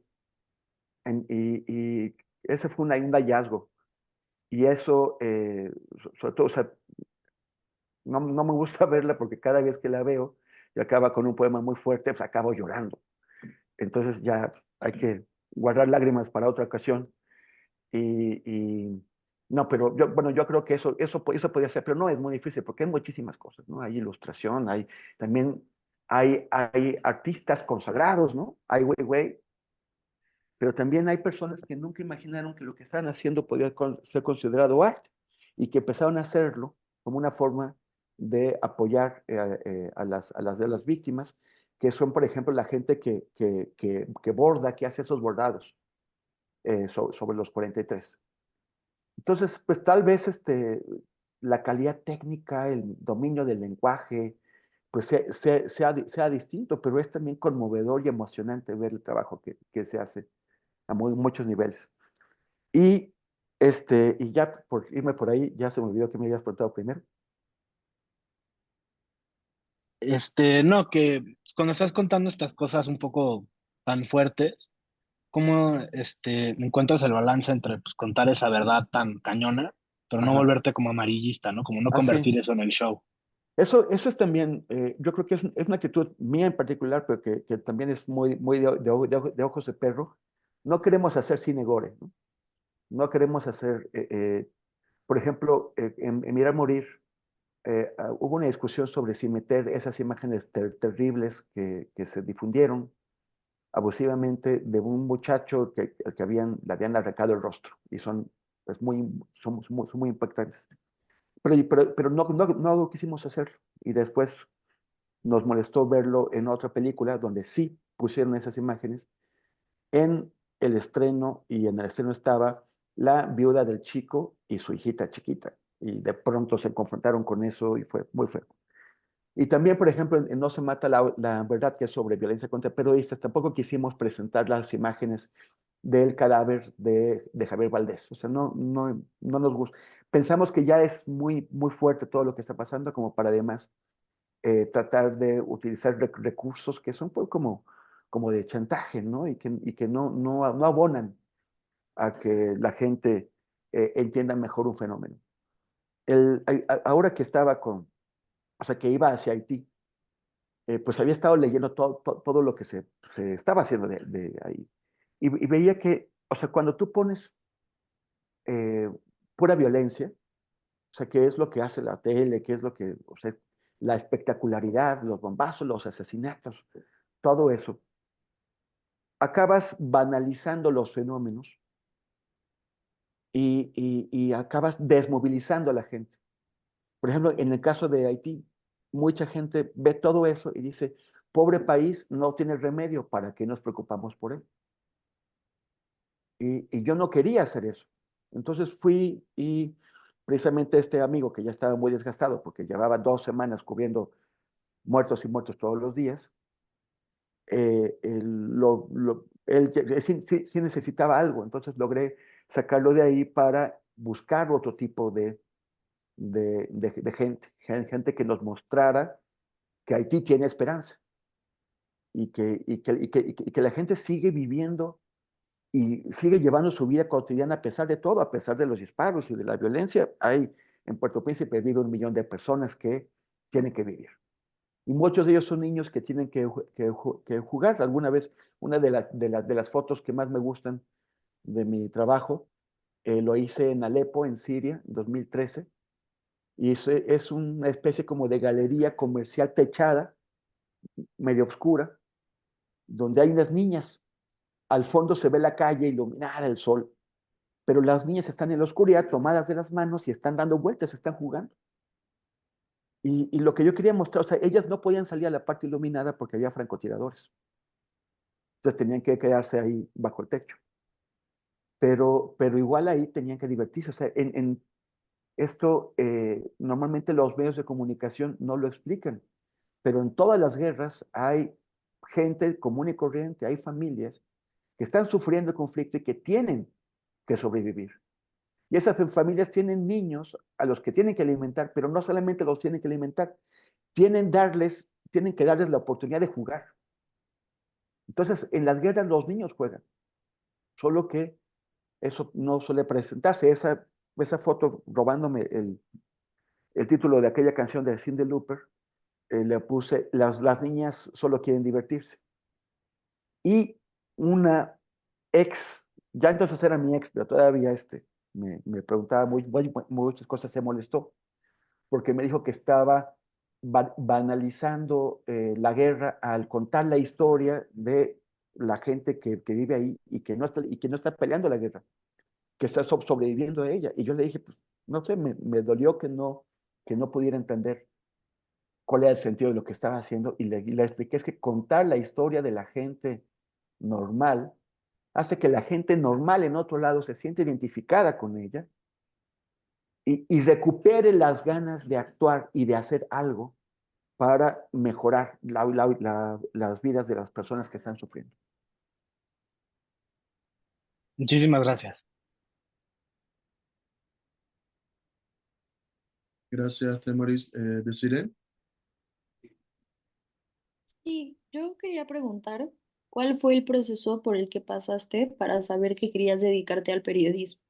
Y ese fue un hallazgo. Y eso, sobre todo, o sea, no me gusta verla porque cada vez que la veo y acaba con un poema muy fuerte, pues acabo llorando. Entonces ya hay que guardar lágrimas para otra ocasión. Y no, pero bueno, yo creo que eso podría ser, pero no es muy difícil porque hay muchísimas cosas, ¿no? Hay ilustración, también hay artistas consagrados, ¿no? Hay Weiwei, pero también hay personas que nunca imaginaron que lo que están haciendo podría ser considerado arte y que empezaron a hacerlo como una forma de apoyar a de las víctimas, que son, por ejemplo, la gente que borda, que hace esos bordados sobre los 43. Entonces, pues tal vez la calidad técnica, el dominio del lenguaje, pues sea distinto, pero es también conmovedor y emocionante ver el trabajo que se hace a muchos niveles. Y ya por irme por ahí, ya se me olvidó que me habías preguntado primero. No, que cuando estás contando estas cosas un poco tan fuertes, ¿cómo encuentras el balance entre pues, contar esa verdad tan cañona, pero no Ajá. volverte como amarillista, ¿no? Como no Ah, sí. convertir eso en el show? Eso es también, yo creo que es una actitud mía en particular, pero que también es muy de ojos de perro. No queremos hacer cine gore, ¿no? No queremos hacer, por ejemplo, en Mirar Morir, hubo una discusión sobre si meter esas imágenes terribles que se difundieron abusivamente de un muchacho al que le habían arrancado el rostro, y son muy impactantes. Pero no quisimos hacerlo, y después nos molestó verlo en otra película donde sí pusieron esas imágenes. En el estreno, y en el estreno estaba la viuda del chico y su hijita chiquita, y de pronto se confrontaron con eso y fue muy feo. Y también, por ejemplo, en No se mata la verdad, que es sobre violencia contra periodistas, tampoco quisimos presentar las imágenes del cadáver de Javier Valdés. O sea, no nos gusta. Pensamos que ya es muy fuerte todo lo que está pasando como para además tratar de utilizar recursos que son pues, como de chantaje, ¿no? Y que no abonan a que la gente entienda mejor un fenómeno. Ahora que estaba o sea, que iba hacia Haití, pues había estado leyendo todo lo que se estaba haciendo de ahí. Y veía que, o sea, cuando tú pones eh, pura violencia, o sea, qué es lo que hace la tele, qué es lo que, o sea, la espectacularidad, los bombazos, los asesinatos, todo eso, acabas banalizando los fenómenos y acabas desmovilizando a la gente. Por ejemplo, en el caso de Haití, mucha gente ve todo eso y dice, pobre país, no tiene remedio, ¿para qué nos preocupamos por él? Y yo no quería hacer eso. Entonces fui y precisamente este amigo que ya estaba muy desgastado porque llevaba 2 semanas cubriendo muertos y muertos todos los días, él sí necesitaba algo, entonces logré sacarlo de ahí para buscar otro tipo de gente que nos mostrara que Haití tiene esperanza y que la gente sigue viviendo y sigue llevando su vida cotidiana a pesar de todo, a pesar de los disparos y de la violencia. En Puerto Príncipe vive 1 millón de personas que tienen que vivir. Y muchos de ellos son niños que tienen que jugar. Alguna vez, una de las fotos que más me gustan de mi trabajo, lo hice en Alepo, en Siria, en 2013. Y es una especie como de galería comercial techada, medio oscura, donde hay unas niñas. Al fondo se ve la calle iluminada del sol, pero las niñas están en la oscuridad, tomadas de las manos y están dando vueltas, están jugando. Y lo que yo quería mostrar, o sea, ellas no podían salir a la parte iluminada porque había francotiradores. Entonces tenían que quedarse ahí bajo el techo. Pero igual ahí tenían que divertirse. O sea, en esto normalmente los medios de comunicación no lo explican, pero en todas las guerras hay gente común y corriente, hay familias que están sufriendo el conflicto y que tienen que sobrevivir. Y esas familias tienen niños a los que tienen que alimentar, pero no solamente los tienen que alimentar, tienen que darles la oportunidad de jugar. Entonces, en las guerras los niños juegan, solo que eso no suele presentarse. Esa foto, robándome el título de aquella canción de Cyndi Lauper, le puse, las niñas solo quieren divertirse. Y una ex, ya entonces era mi ex, pero todavía me preguntaba muchas cosas, se molestó, porque me dijo que estaba banalizando la guerra al contar la historia de la gente que vive ahí y que no está peleando la guerra, que está sobreviviendo a ella. Y yo le dije, pues, no sé, me dolió que no pudiera entender cuál era el sentido de lo que estaba haciendo, y le expliqué es que contar la historia de la gente normal hace que la gente normal en otro lado se siente identificada con ella y recupere las ganas de actuar y de hacer algo para mejorar las vidas de las personas que están sufriendo. Muchísimas gracias. Gracias, Temoris. Desiree. Sí, yo quería preguntar, ¿cuál fue el proceso por el que pasaste para saber que querías dedicarte al periodismo?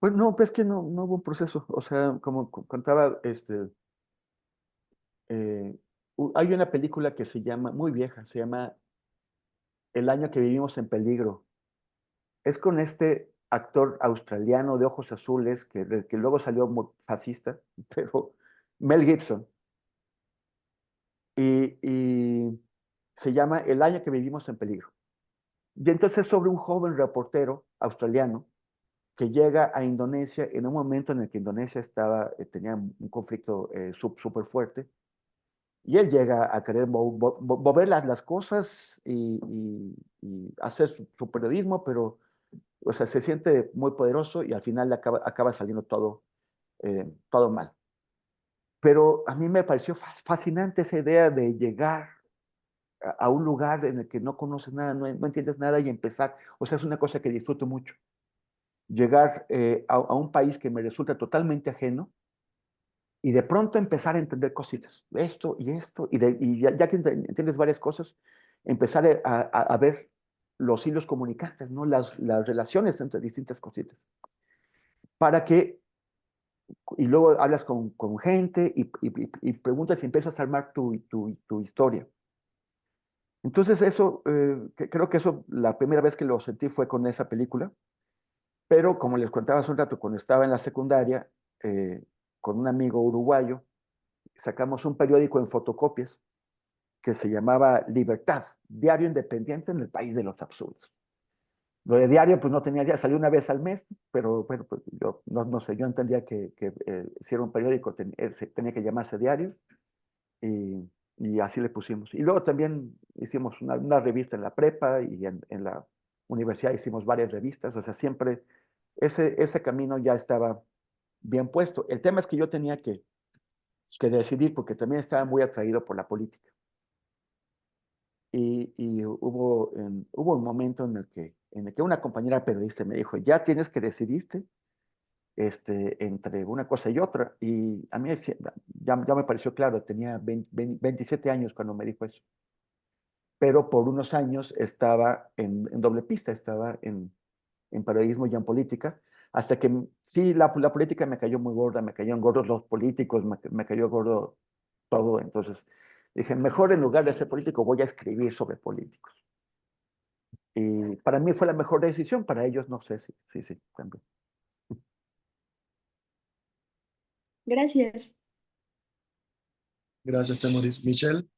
Pues no, pues que no hubo un proceso. O sea, como contaba, hay una película que se llama, muy vieja, se llama El año que vivimos en peligro. Es con este actor australiano de ojos azules que luego salió fascista, pero Mel Gibson. Y se llama El año que vivimos en peligro. Y entonces es sobre un joven reportero australiano que llega a Indonesia en un momento en el que Indonesia tenía un conflicto súper fuerte. Y él llega a querer mover las cosas y hacer su periodismo, pero o sea, se siente muy poderoso y al final acaba saliendo todo mal. Pero a mí me pareció fascinante esa idea de llegar a un lugar en el que no conoces nada, no entiendes nada y empezar. O sea, es una cosa que disfruto mucho. Llegar a un país que me resulta totalmente ajeno y de pronto empezar a entender cositas, esto y esto, y ya que entiendes varias cosas, empezar a ver los hilos comunicantes, ¿no? Las relaciones entre distintas cositas. Para que, y luego hablas con gente y preguntas y empiezas a armar tu historia. Entonces eso, creo que eso, la primera vez que lo sentí fue con esa película, pero como les contaba hace un rato, cuando estaba en la secundaria, con un amigo uruguayo, sacamos un periódico en fotocopias que se llamaba Libertad, diario independiente en el país de los absurdos. Lo de diario, pues no tenía, ya salió una vez al mes, pero bueno, pues yo no sé, yo entendía que si era un periódico tenía que llamarse diario y así le pusimos. Y luego también hicimos una revista en la prepa y en la universidad hicimos varias revistas, o sea, siempre ese camino ya estaba bien puesto. El tema es que yo tenía que decidir porque también estaba muy atraído por la política. Y hubo un momento en el que una compañera periodista me dijo, ya tienes que decidirte entre una cosa y otra. Y a mí ya me pareció claro, tenía 27 años cuando me dijo eso. Pero por unos años estaba en doble pista, estaba en periodismo y en política, hasta que sí, la política me cayó muy gorda, me cayeron gordos los políticos, me cayó gordo todo. Entonces dije, mejor en lugar de ser político voy a escribir sobre políticos. Y para mí fue la mejor decisión, para ellos no sé si también. Gracias. Gracias, Temoris. Michelle.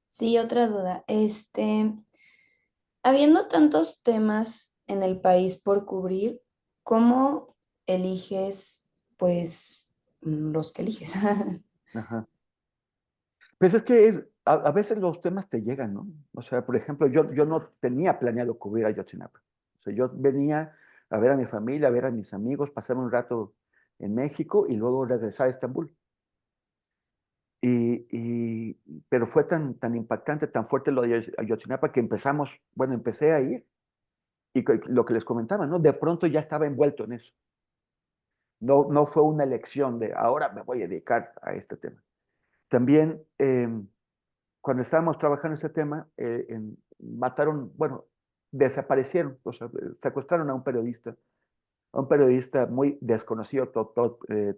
Sí, otra duda. Habiendo tantos temas en el país por cubrir, ¿cómo eliges, pues, los que eliges? Ajá. Pues es que a veces los temas te llegan, ¿no? O sea, por ejemplo, yo no tenía planeado cubrir a Ayotzinapa. O sea, yo venía a ver a mi familia, a ver a mis amigos, pasar un rato en México y luego regresar a Estambul. Pero fue tan impactante, tan fuerte lo de Ayotzinapa que empecé a ir y lo que les comentaba, ¿no? De pronto ya estaba envuelto en eso. No fue una elección de ahora me voy a dedicar a este tema. También cuando estábamos trabajando ese tema, desaparecieron, o sea, secuestraron a un periodista muy desconocido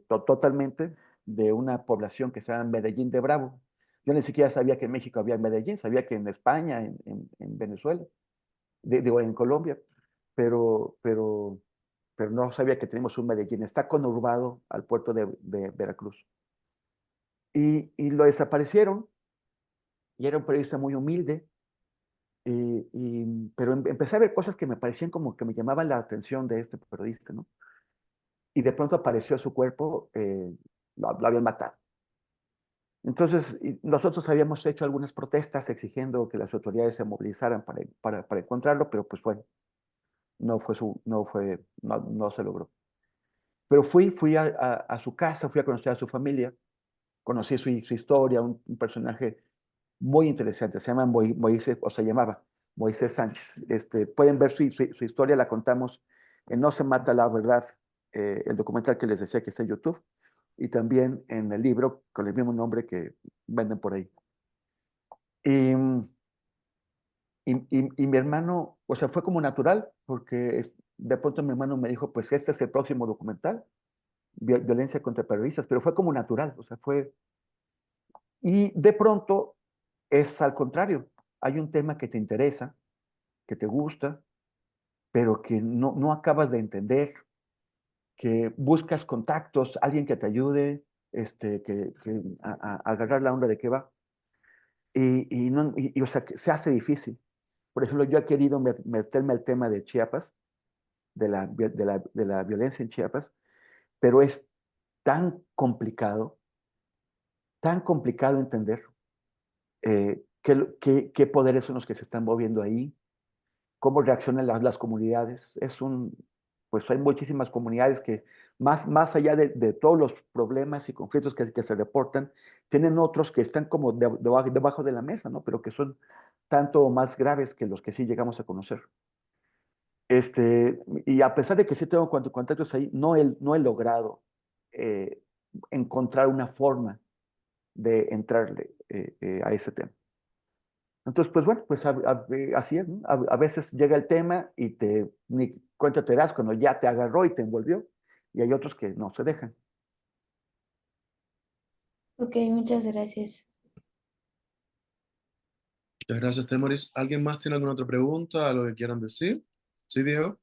totalmente de una población que se llama Medellín de Bravo. Yo ni siquiera sabía que en México había Medellín, sabía que en España, en Venezuela, digo, en Colombia, pero no sabía que tenemos un Medellín. Está conurbado al puerto de Veracruz. Y lo desaparecieron, y era un periodista muy humilde, pero empecé a ver cosas que me parecían como que me llamaban la atención de este periodista, ¿no? Y de pronto apareció su cuerpo, lo habían matado. Entonces, nosotros habíamos hecho algunas protestas exigiendo que las autoridades se movilizaran para encontrarlo, pero pues bueno, no se logró. Pero fui a su casa, fui a conocer a su familia conocí su historia, un personaje muy interesante, se llama Moisés, o se llamaba Moisés Sánchez. Pueden ver su historia, la contamos en No se mata la verdad, el documental que les decía que está en YouTube, y también en el libro con el mismo nombre que venden por ahí. Y, y mi hermano, o sea, fue como natural, porque de pronto mi hermano me dijo, pues este es el próximo documental, violencia contra periodistas, pero fue como natural, o sea, fue... Y de pronto es al contrario, hay un tema que te interesa, que te gusta, pero que no acabas de entender, que buscas contactos, alguien que te ayude, a agarrar la onda de qué va. O sea, que se hace difícil. Por ejemplo, yo he querido meterme al tema de Chiapas, de la violencia en Chiapas, pero es tan complicado entender qué poderes son los que se están moviendo ahí, cómo reaccionan las comunidades. Pues hay muchísimas comunidades que, más allá de todos los problemas y conflictos que se reportan, tienen otros que están como debajo de la mesa, ¿no? Pero que son tanto más graves que los que sí llegamos a conocer. Y a pesar de que sí tengo contactos ahí, no he logrado eh, encontrar una forma de entrarle a ese tema. Entonces, pues bueno, pues así es, ¿no? A veces llega el tema y ni cuenta te das cuando ya te agarró y te envolvió, y hay otros que no se dejan. Ok, muchas gracias. Muchas gracias, Temoris. ¿Alguien más tiene alguna otra pregunta, algo que quieran decir? Sí, Diego.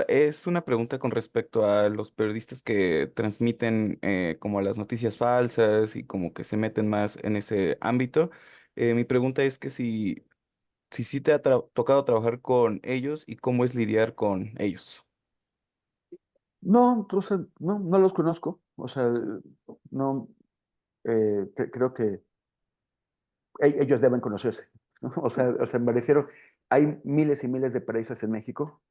Es una pregunta con respecto a los periodistas que transmiten como las noticias falsas y como que se meten más en ese ámbito. Mi pregunta es que si sí te ha tocado trabajar con ellos y cómo es lidiar con ellos. No, pues, no los conozco. O sea, no, creo que ellos deben conocerse, ¿no? O sea, me refiero, hay miles y miles de periodistas en México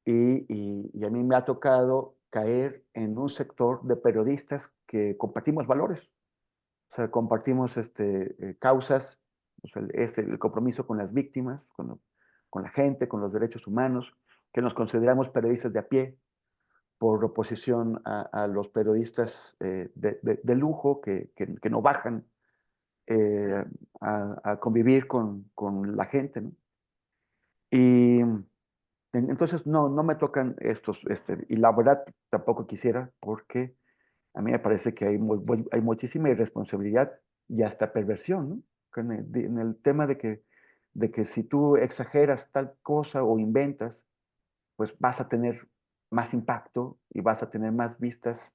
y a mí me ha tocado caer en un sector de periodistas que compartimos valores, o sea, compartimos causas, o sea, el compromiso con las víctimas, con la gente, con los derechos humanos, que nos consideramos periodistas de a pie, por oposición a los periodistas de lujo que no bajan a convivir con la gente, ¿no? Y entonces no me tocan estos, y la verdad tampoco quisiera, porque a mí me parece que hay muchísima irresponsabilidad y hasta perversión, ¿no? En el tema de que si tú exageras tal cosa o inventas, pues vas a tener más impacto y vas a tener más vistas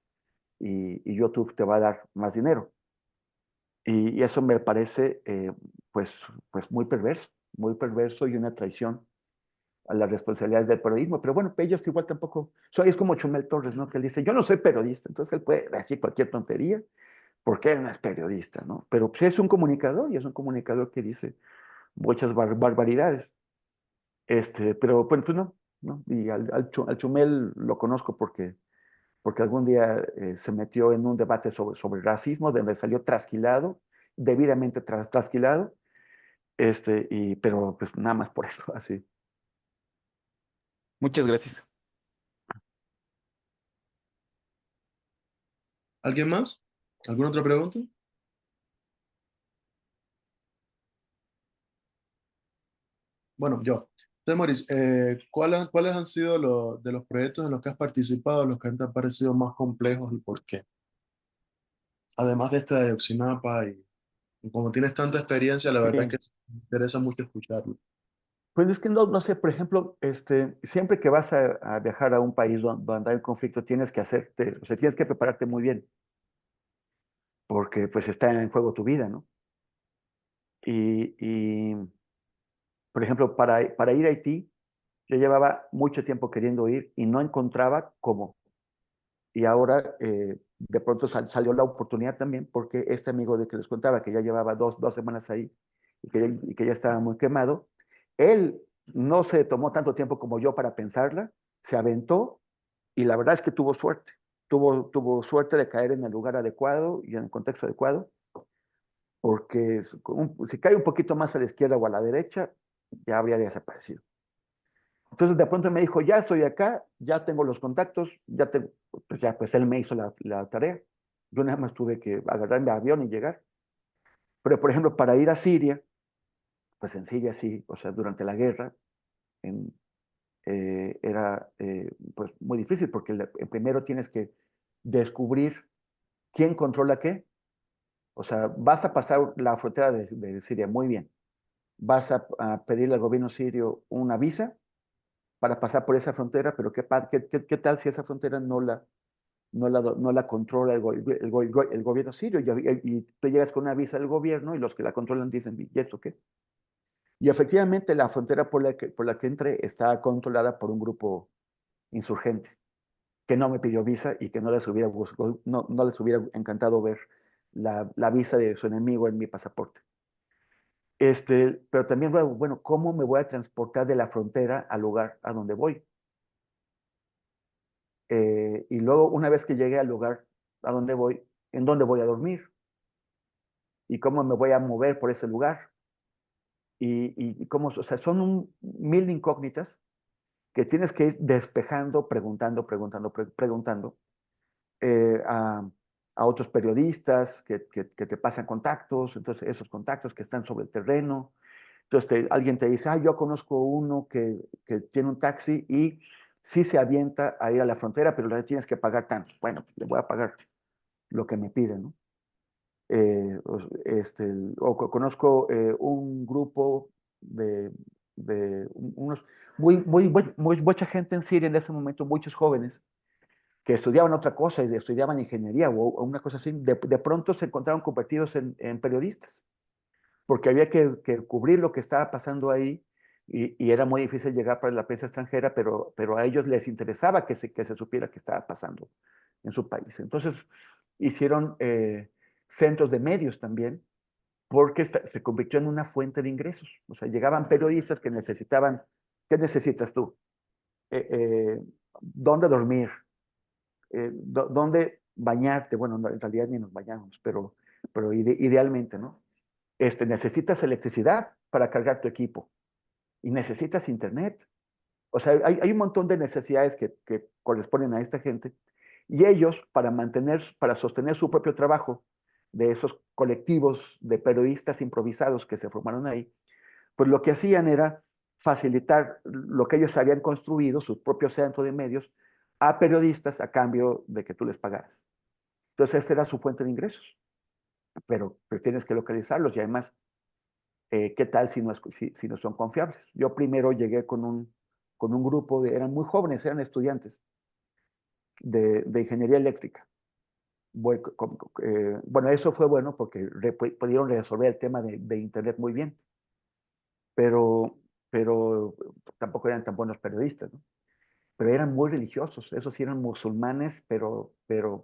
y YouTube te va a dar más dinero. Y eso me parece pues muy perverso y una traición a las responsabilidades del periodismo. Pero bueno, ellos igual tampoco, es como Chumel Torres, ¿no? Que él dice, yo no soy periodista, entonces él puede decir cualquier tontería porque él no es periodista, ¿no? Pero pues es un comunicador y es un comunicador que dice muchas barbaridades. Pero bueno, pues no. Y al Chumel lo conozco porque algún día se metió en un debate sobre racismo, donde salió trasquilado, debidamente trasquilado, pero pues nada más por eso, así. Muchas gracias. ¿Alguien más? ¿Alguna otra pregunta? Bueno, yo. Temoris, ¿cuáles han sido de los proyectos en los que has participado, los que te han parecido más complejos y por qué? Además de esta de Ayotzinapa y como tienes tanta experiencia, la verdad es que me interesa mucho escucharlo. Pues es que no sé, por ejemplo, siempre que vas a viajar a un país donde hay un conflicto, tienes que o sea, tienes que prepararte muy bien, porque pues está en juego tu vida, ¿no? Y por ejemplo, para ir a Haití, yo llevaba mucho tiempo queriendo ir y no encontraba cómo. Y ahora de pronto salió la oportunidad también porque este amigo de que les contaba que ya llevaba dos semanas ahí y que ya estaba muy quemado, él no se tomó tanto tiempo como yo para pensarla, se aventó y la verdad es que tuvo suerte. tuvo suerte de caer en el lugar adecuado y en el contexto adecuado, porque si cae un poquito más a la izquierda o a la derecha, ya habría desaparecido. Entonces de pronto me dijo, ya estoy acá, ya tengo los contactos, pues él me hizo la tarea. Yo nada más tuve que agarrar mi avión y llegar. Pero por ejemplo, para ir a Siria, pues en Siria sí, o sea, durante la guerra, era pues muy difícil porque primero tienes que descubrir quién controla qué. O sea, vas a pasar la frontera de Siria, muy bien. Vas a pedirle al gobierno sirio una visa para pasar por esa frontera, pero ¿qué tal si esa frontera no la controla el gobierno sirio? Y tú llegas con una visa del gobierno y los que la controlan dicen, ¿y esto qué? Y efectivamente la frontera por la que entré está controlada por un grupo insurgente que no me pidió visa y que no les hubiera encantado ver la visa de su enemigo en mi pasaporte. Pero también, bueno, ¿cómo me voy a transportar de la frontera al lugar a donde voy? Y luego, una vez que llegué al lugar a donde voy, ¿en dónde voy a dormir? ¿Y cómo me voy a mover por ese lugar? Y cómo, o sea, son mil incógnitas que tienes que ir despejando, preguntando eh, a, a otros periodistas que te pasan contactos, entonces esos contactos que están sobre el terreno. Entonces alguien te dice, yo conozco uno que tiene un taxi y sí se avienta a ir a la frontera, pero le tienes que pagar tanto. Bueno, le voy a pagar lo que me piden, ¿no? Conozco un grupo de unos, mucha gente en Siria en ese momento, muchos jóvenes, que estudiaban otra cosa y estudiaban ingeniería o una cosa así, de pronto se encontraron convertidos en periodistas, porque había que cubrir lo que estaba pasando ahí y era muy difícil llegar para la prensa extranjera, pero a ellos les interesaba que se supiera qué estaba pasando en su país. Entonces hicieron centros de medios también, porque se convirtió en una fuente de ingresos. O sea, llegaban periodistas que necesitaban, ¿qué necesitas tú? ¿Dónde dormir? ¿Dónde bañarte? Bueno, no, en realidad ni nos bañamos, pero idealmente, ¿no? Necesitas electricidad para cargar tu equipo y necesitas internet. O sea, hay un montón de necesidades que corresponden a esta gente y ellos, para sostener su propio trabajo de esos colectivos de periodistas improvisados que se formaron ahí, pues lo que hacían era facilitar lo que ellos habían construido, su propio centro de medios, a periodistas a cambio de que tú les pagaras. Entonces, esa era su fuente de ingresos, pero tienes que localizarlos y además, ¿qué tal si no son confiables? Yo primero llegué con un grupo, eran muy jóvenes, eran estudiantes de ingeniería eléctrica. Bueno, eso fue bueno porque pudieron resolver el tema de Internet muy bien, pero tampoco eran tan buenos periodistas, ¿no? Pero eran muy religiosos, esos sí eran musulmanes, pero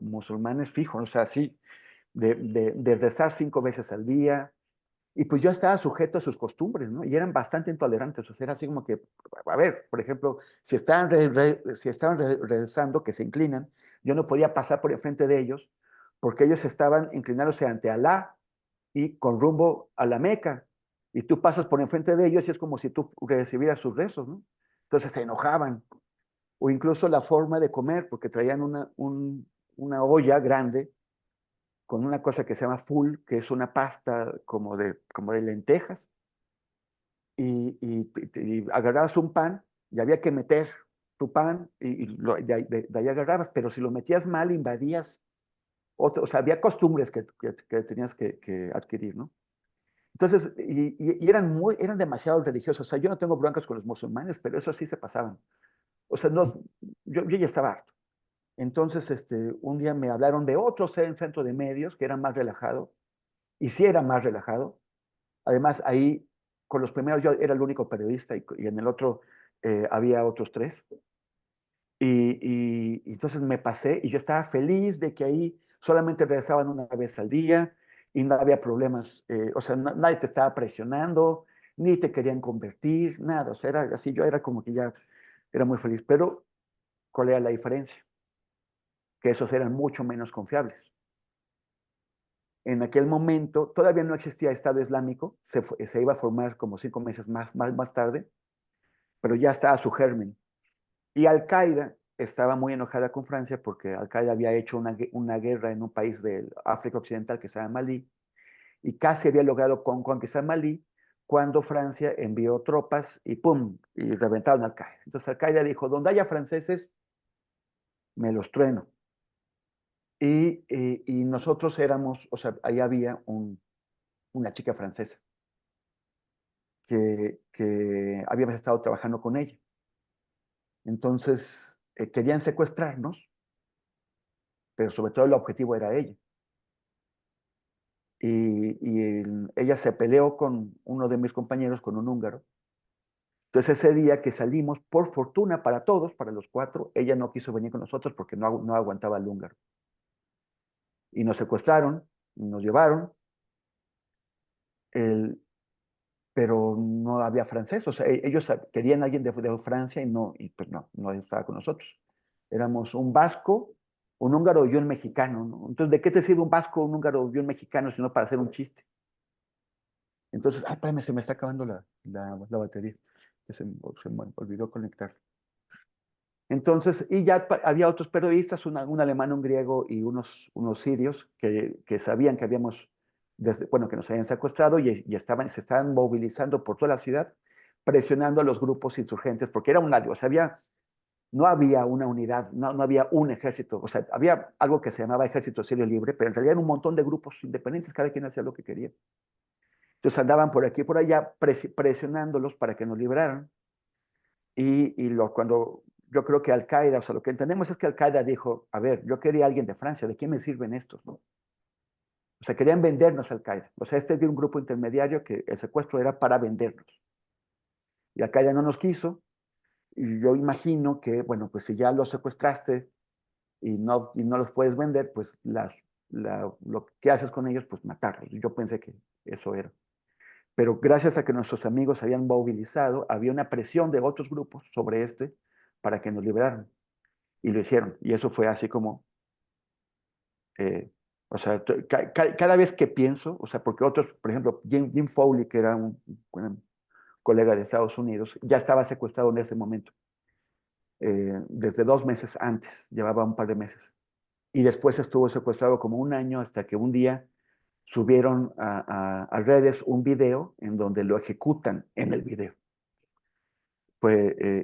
musulmanes fijos, o sea, sí, de rezar 5 veces al día, y pues yo estaba sujeto a sus costumbres, ¿no? Y eran bastante intolerantes, o sea, era así como que, a ver, por ejemplo, si estaban rezando, que se inclinan, yo no podía pasar por enfrente de ellos, porque ellos estaban inclinándose ante Alá y con rumbo a la Meca, y tú pasas por enfrente de ellos y es como si tú recibieras sus rezos, ¿no? Entonces se enojaban, o incluso la forma de comer, porque traían una olla grande con una cosa que se llama full, que es una pasta como de lentejas, y agarrabas un pan y había que meter tu pan de ahí agarrabas, pero si lo metías mal invadías otro, o sea, había costumbres que tenías que adquirir, ¿no? Entonces, eran demasiado religiosos, o sea, yo no tengo broncas con los musulmanes, pero eso sí se pasaban. O sea, no, yo ya estaba harto. Entonces, un día me hablaron de otro centro de medios que era más relajado, y sí era más relajado. Además, ahí, con los primeros yo era el único periodista y en el otro había otros 3. Y entonces me pasé y yo estaba feliz de que ahí solamente regresaban una vez al día y no había problemas. O sea, nadie te estaba presionando, ni te querían convertir, nada. O sea, era así, yo era como que ya era muy feliz. Pero, ¿cuál era la diferencia? que esos eran mucho menos confiables. En aquel momento todavía no existía Estado Islámico, se iba a formar como 5 meses más tarde, pero ya estaba su germen. Y Al-Qaeda estaba muy enojada con Francia porque Al-Qaeda había hecho una guerra en un país de África Occidental que se llama Malí, y casi había logrado conquistar Malí cuando Francia envió tropas y ¡pum! Y reventaron Al-Qaeda. Entonces Al-Qaeda dijo, donde haya franceses, me los trueno. Y nosotros éramos, o sea, ahí había una chica francesa que habíamos estado trabajando con ella. Entonces, querían secuestrarnos, pero sobre todo el objetivo era ella. Y ella se peleó con uno de mis compañeros, con un húngaro. Entonces ese día que salimos, por fortuna para todos, para los 4, ella no quiso venir con nosotros porque no aguantaba al húngaro. Y nos secuestraron, nos llevaron, pero no había francés. O sea, ellos querían a alguien de Francia y pues no estaba con nosotros. Éramos un vasco, un húngaro y un mexicano, ¿no? Entonces, ¿de qué te sirve un vasco, un húngaro y un mexicano sino para hacer un chiste? Entonces, espérame, se me está acabando la batería, que se me olvidó conectar. Entonces, y ya había otros periodistas, un alemán, un griego y unos sirios que sabían que habíamos, que nos habían secuestrado y se estaban movilizando por toda la ciudad, presionando a los grupos insurgentes, porque era o sea, no había una unidad, no había un ejército, o sea, había algo que se llamaba Ejército Sirio Libre, pero en realidad era un montón de grupos independientes, cada quien hacía lo que quería. Entonces andaban por aquí y por allá presionándolos para que nos liberaran. Cuando yo creo que Al-Qaeda, o sea, lo que entendemos es que Al-Qaeda dijo, a ver, yo quería a alguien de Francia, ¿de quién me sirven estos? ¿No? O sea, querían vendernos a Al-Qaeda. O sea, este es un grupo intermediario que el secuestro era para vendernos. Y Al-Qaeda no nos quiso, y yo imagino que, bueno, pues si ya los secuestraste y no los puedes vender, pues lo que haces con ellos, pues matarlos. Y yo pensé que eso era. Pero gracias a que nuestros amigos se habían movilizado, había una presión de otros grupos sobre para que nos liberaran. Y lo hicieron. Y eso fue así como, o sea, cada vez que pienso, o sea, porque otros, por ejemplo, Jim Foley, que era un colega de Estados Unidos, ya estaba secuestrado en ese momento, desde 2 meses antes, llevaba un par de meses. Y después estuvo secuestrado como 1 año hasta que un día subieron a redes un video en donde lo ejecutan en el video.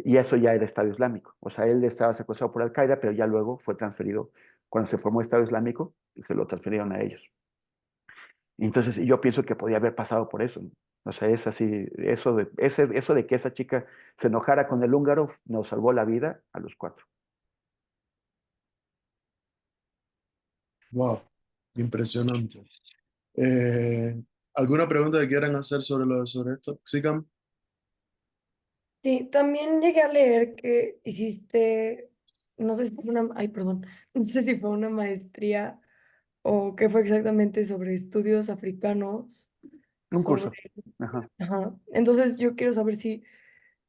Y eso ya era Estado Islámico. O sea, él estaba secuestrado por Al-Qaeda, pero ya luego fue transferido, cuando se formó Estado Islámico, se lo transfirieron a ellos. Entonces, yo pienso que podía haber pasado por eso, ¿no? O sea, es así, eso de que esa chica se enojara con el húngaro nos salvó la vida a los 4. Wow, impresionante. ¿Alguna pregunta que quieran hacer sobre esto? Sigan. Sí, también llegué a leer que hiciste, no sé si fue perdón, no sé si fue una maestría o qué fue exactamente sobre estudios africanos, Un sobre, curso. Ajá. ajá. Entonces yo quiero saber si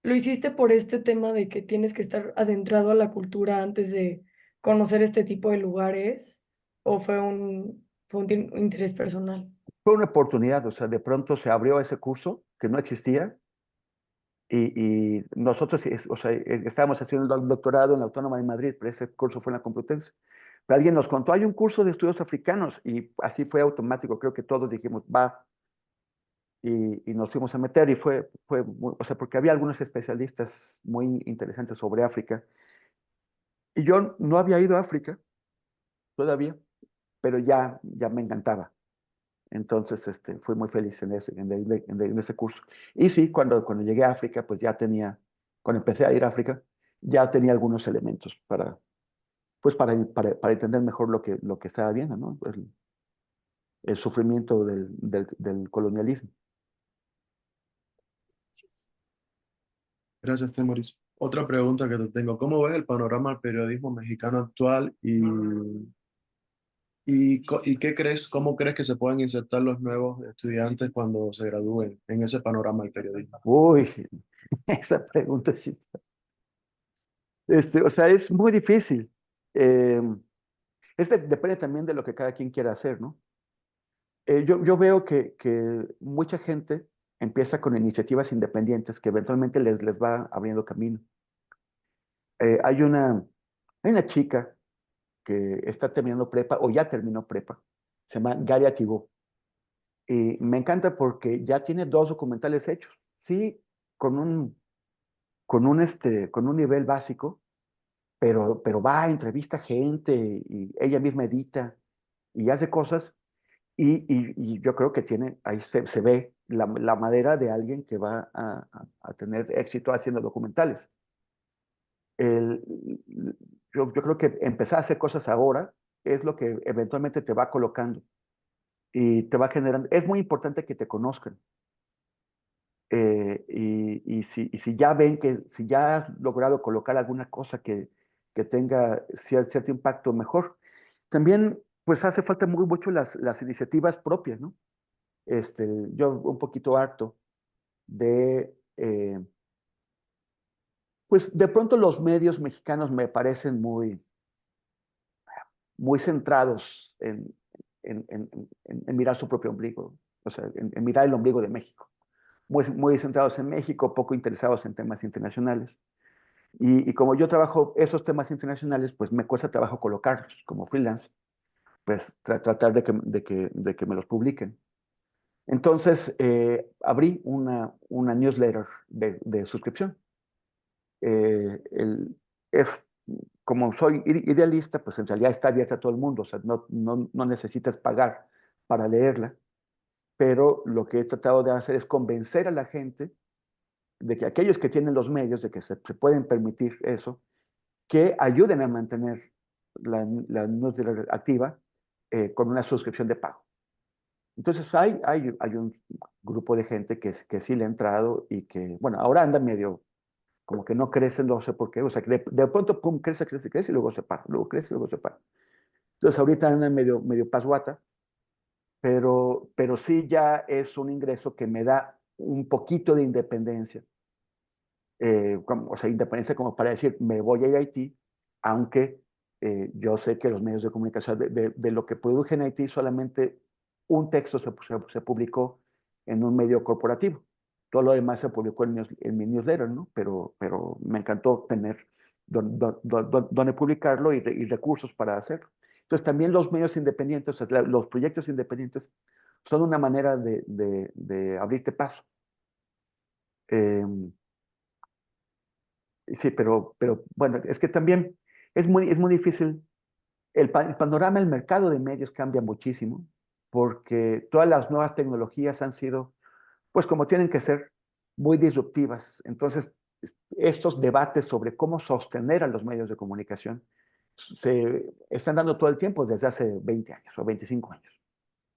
lo hiciste por este tema de que tienes que estar adentrado a la cultura antes de conocer este tipo de lugares, o fue un interés personal. Fue una oportunidad, o sea, de pronto se abrió ese curso que no existía y nosotros, o sea, estábamos haciendo el doctorado en la Autónoma de Madrid, pero ese curso fue en la Complutense. Pero alguien nos contó, hay un curso de estudios africanos y así fue automático, creo que todos dijimos, va, y nos fuimos a meter y o sea, porque había algunos especialistas muy interesantes sobre África. Y yo no había ido a África todavía, pero ya me encantaba. Entonces, fui muy feliz en ese curso. Y sí, cuando llegué a África, pues cuando empecé a ir a África, ya tenía algunos elementos para entender mejor lo que estaba viendo, ¿no? El sufrimiento del colonialismo. Gracias, Temoris. Otra pregunta que te tengo. ¿Cómo ves el panorama del periodismo mexicano actual y cómo crees que se pueden insertar los nuevos estudiantes cuando se gradúen en ese panorama del periodismo? Uy, esa pregunta sí. O sea, es muy difícil. Depende también de lo que cada quien quiera hacer, ¿no? Yo veo que mucha gente empieza con iniciativas independientes que eventualmente les va abriendo camino. Hay una chica que está terminando prepa o ya terminó prepa, se llama Galia Thibault. Y me encanta porque ya tiene 2 documentales hechos, sí, con un nivel básico, pero va, entrevista gente y ella misma edita y hace cosas y yo creo que ahí se ve la madera de alguien que va a tener éxito haciendo documentales. El, yo creo que empezar a hacer cosas ahora es lo que eventualmente te va colocando y te va generando. Es muy importante que te conozcan. Si ya ven si ya has logrado colocar alguna cosa que tenga cierto impacto mejor. También, pues hace falta mucho las iniciativas propias, ¿no? Yo un poquito harto pues de pronto los medios mexicanos me parecen muy centrados en mirar su propio ombligo, o sea, en mirar el ombligo de México. Muy centrados en México, poco interesados en temas internacionales. Y como yo trabajo esos temas internacionales, pues me cuesta trabajo colocarlos como freelance, pues tratar de que me los publiquen. Entonces, abrí una newsletter de suscripción. Es como soy idealista, pues en realidad está abierta a todo el mundo, o sea, no necesitas pagar para leerla, pero lo que he tratado de hacer es convencer a la gente de que aquellos que tienen los medios, de que se pueden permitir eso, que ayuden a mantener la newsletter activa con una suscripción de pago. Entonces hay un grupo de gente que sí le ha entrado y que, bueno, ahora anda medio como que no crece, no sé por qué, o sea, que de pronto, pum, crece y luego se para, luego crece y luego se para. Entonces ahorita anda medio pasguata, pero sí ya es un ingreso que me da un poquito de independencia. O sea, independencia como para decir, me voy a ir a Haití, aunque yo sé que los medios de comunicación, de lo que produje en Haití, solamente un texto se publicó en un medio corporativo. Todo lo demás se publicó en mi newsletter, ¿no? Pero me encantó tener donde publicarlo y recursos para hacerlo. Entonces, también los medios independientes, o sea, los proyectos independientes, son una manera de abrirte paso. Sí, pero bueno, es que también es muy difícil. El panorama, el mercado de medios cambia muchísimo porque todas las nuevas tecnologías han sido, pues como tienen que ser, muy disruptivas. Entonces, estos debates sobre cómo sostener a los medios de comunicación se están dando todo el tiempo desde hace 20 años o 25 años.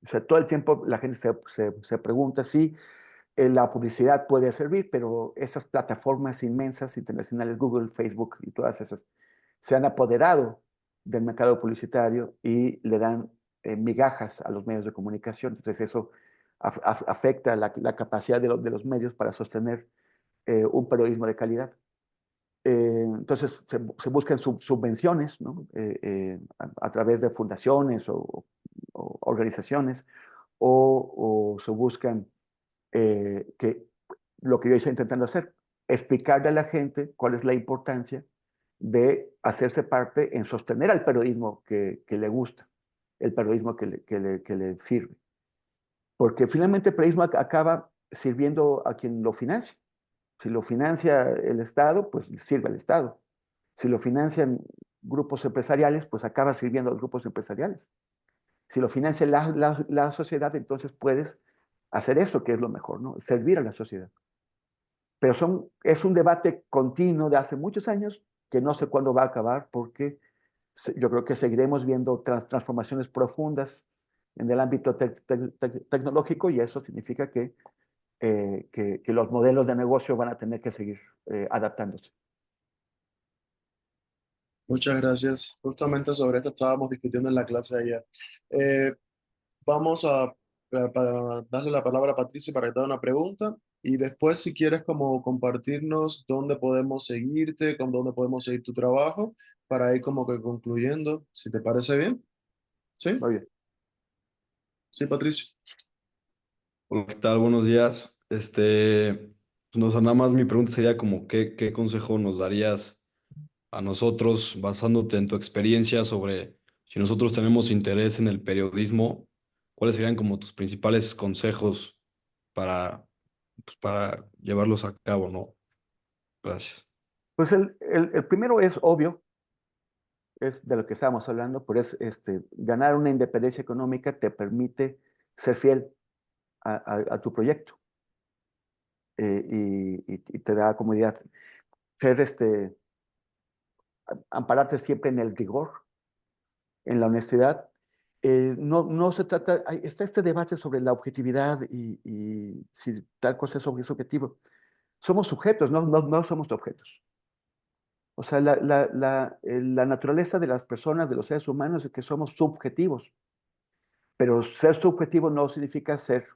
O sea, todo el tiempo la gente se pregunta si la publicidad puede servir, pero esas plataformas inmensas internacionales, Google, Facebook y todas esas, se han apoderado del mercado publicitario y le dan migajas a los medios de comunicación. Entonces eso afecta la capacidad de los medios para sostener un periodismo de calidad. Entonces se buscan subvenciones, ¿no? A través de fundaciones o organizaciones, o se buscan que lo que yo estoy intentando hacer, explicarle a la gente cuál es la importancia de hacerse parte en sostener al periodismo que le gusta, el periodismo que le sirve. Porque finalmente el periodismo acaba sirviendo a quien lo financia. Si lo financia el Estado, pues sirve al Estado. Si lo financian grupos empresariales, pues acaba sirviendo a los grupos empresariales. Si lo financia la sociedad, entonces puedes hacer eso que es lo mejor, ¿no? Servir a la sociedad. Pero es un debate continuo de hace muchos años que no sé cuándo va a acabar porque yo creo que seguiremos viendo transformaciones profundas en el ámbito tecnológico y eso significa que los modelos de negocio van a tener que seguir adaptándose. Muchas gracias. Justamente sobre esto estábamos discutiendo en la clase de ayer. Eh, Vamos para darle la palabra a Patricia para que te haga una pregunta y después si quieres como compartirnos dónde podemos seguirte, con dónde podemos seguir tu trabajo para ir como que concluyendo, si te parece bien. ¿Sí? Muy bien. Sí, Patricio. Hola, ¿qué tal? Buenos días. No, o sea, nada más mi pregunta sería como qué consejo nos darías a nosotros basándote en tu experiencia sobre si nosotros tenemos interés en el periodismo, ¿cuáles serían como tus principales consejos para, pues, para llevarlos a cabo, ¿no? Gracias. Pues el primero es obvio, es de lo que estábamos hablando, pero es ganar una independencia económica te permite ser fiel a tu proyecto y te da comodidad. Ser ampararte siempre en el rigor, en la honestidad. No se trata, está este debate sobre la objetividad y si tal cosa es objetivo. Somos sujetos, no somos objetos. O sea, la naturaleza de las personas, de los seres humanos, es que somos subjetivos. Pero ser subjetivo no significa ser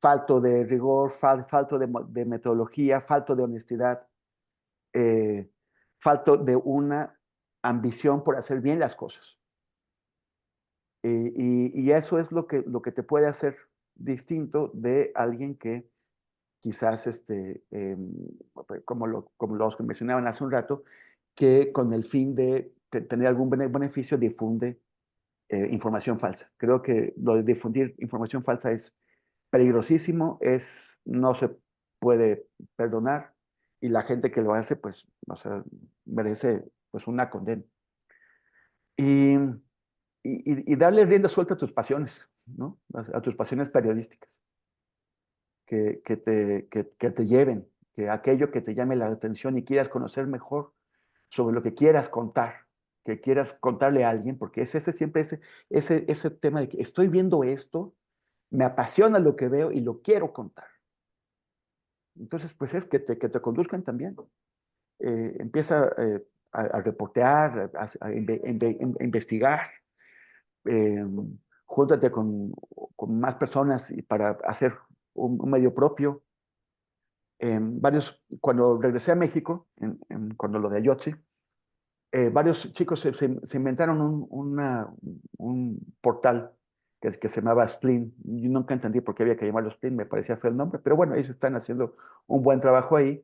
falto de rigor, falto de metodología, falto de honestidad, eh, falto de una ambición por hacer bien las cosas. Y eso es lo que te puede hacer distinto de alguien que quizás, como los que mencionaban hace un rato, que con el fin de tener algún beneficio difunde información falsa. Creo que lo de difundir información falsa es peligrosísimo, no se puede perdonar y la gente que lo hace, pues, o sea, merece pues una condena. Y, y darle rienda suelta a tus pasiones, ¿no? A tus pasiones periodísticas, que te lleven, que aquello que te llame la atención y quieras conocer mejor sobre lo que quieras contar, que quieras contarle a alguien, porque es siempre ese tema de que estoy viendo esto, me apasiona lo que veo y lo quiero contar. Entonces, pues es que te conduzcan también. Empieza a reportear, a investigar, eh, júntate con más personas para hacer un medio propio. Cuando regresé a México, cuando lo de Ayotzi, varios chicos se inventaron un portal que se llamaba Splin. Yo nunca entendí por qué había que llamarlo Splin, me parecía feo el nombre, pero bueno, ellos están haciendo un buen trabajo ahí.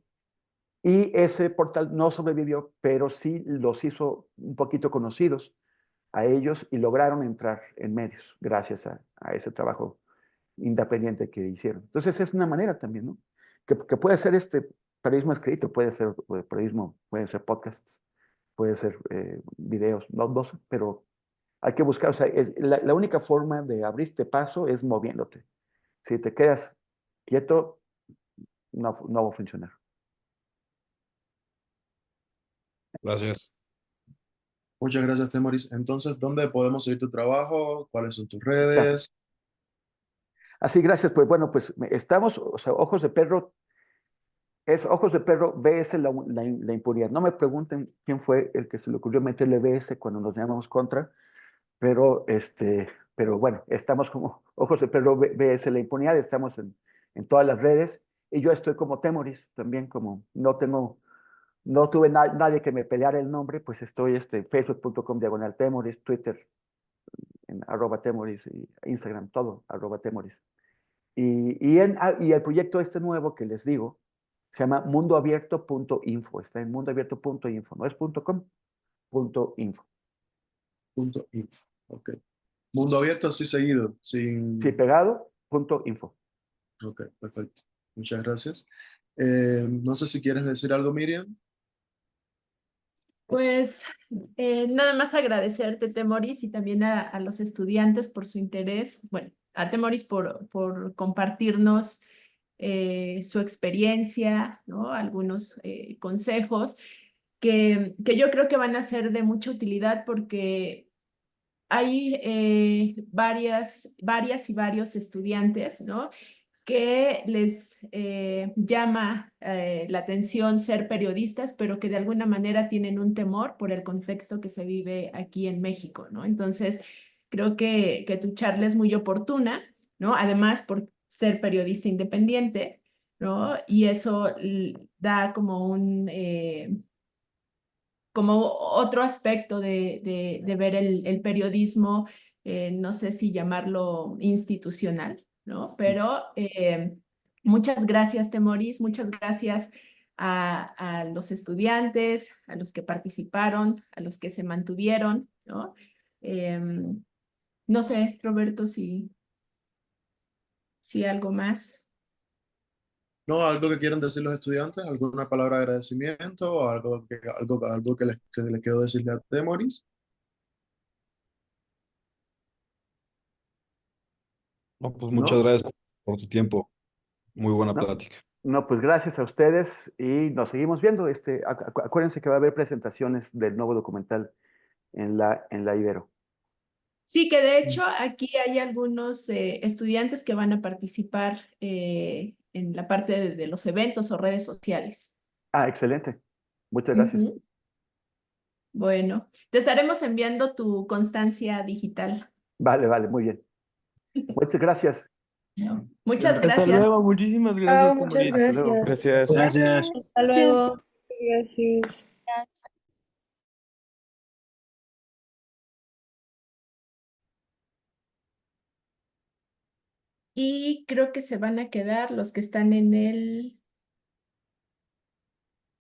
Y ese portal no sobrevivió, pero sí los hizo un poquito conocidos a ellos y lograron entrar en medios gracias a ese trabajo independiente que hicieron. Entonces es una manera también, ¿no? Que puede ser periodismo escrito, puede ser periodismo, pueden ser podcasts, puede ser videos, no sé, pero hay que buscar, o sea, la única forma de abrirte paso es moviéndote. Si te quedas quieto, no va a funcionar. Gracias. Muchas gracias, Temoris. Entonces, ¿dónde podemos seguir tu trabajo? ¿Cuáles son tus Ya. redes? Así, gracias. Pues bueno, pues estamos, o sea, Ojos de Perro, es Ojos de Perro, BS la impunidad. No me pregunten quién fue el que se le ocurrió meterle BS cuando nos llamamos contra, pero, pero bueno, estamos como Ojos de Perro, BS la impunidad, estamos en todas las redes, y yo estoy como Temoris, también como no tuve nadie que me peleara el nombre, pues estoy facebook.com/Temoris, Twitter en @Temoris, y Instagram, todo @Temoris. Y el proyecto nuevo que les digo se llama mundoabierto.info. Está en mundoabierto.info. No es .com, .info. .info. Ok. Mundo abierto así seguido, Sí, sin... pegado, .info. Ok, perfecto. Muchas gracias. No sé si quieres decir algo, Miriam. Pues nada más agradecerte, Temoris, y también a los estudiantes por su interés. Bueno, a Temoris por compartirnos su experiencia, ¿no? Algunos consejos que yo creo que van a ser de mucha utilidad porque hay varias y varios estudiantes, ¿no? Que les llama la atención ser periodistas, pero que de alguna manera tienen un temor por el contexto que se vive aquí en México, ¿no? Entonces, creo que tu charla es muy oportuna, ¿no? Además, por ser periodista independiente, ¿no? Y eso da como como otro aspecto de ver el periodismo no sé si llamarlo institucional, ¿no? Pero muchas gracias, Temoris, muchas gracias a los estudiantes, a los que participaron, a los que se mantuvieron, ¿no? No sé, Roberto, si algo más. ¿No? ¿Algo que quieran decir los estudiantes? ¿Alguna palabra de agradecimiento o algo que se les quedó decirle a Temoris? No, pues muchas ¿No? gracias por tu tiempo. Muy buena No, plática. no, pues gracias a ustedes y nos seguimos viendo. Acuérdense que va a haber presentaciones del nuevo documental en la Ibero. Sí, que de hecho aquí hay algunos estudiantes que van a participar en la parte de los eventos o redes sociales. Ah, excelente. Muchas gracias. Ujú. Bueno, te estaremos enviando tu constancia digital. Vale, vale, muy bien. Muchas gracias. Muchas Hasta gracias. luego, muchísimas Chao, gracias, muchas Temoris. Hasta luego. gracias. Gracias. Gracias. Hasta luego. Gracias. Y creo que se van a quedar los que están en el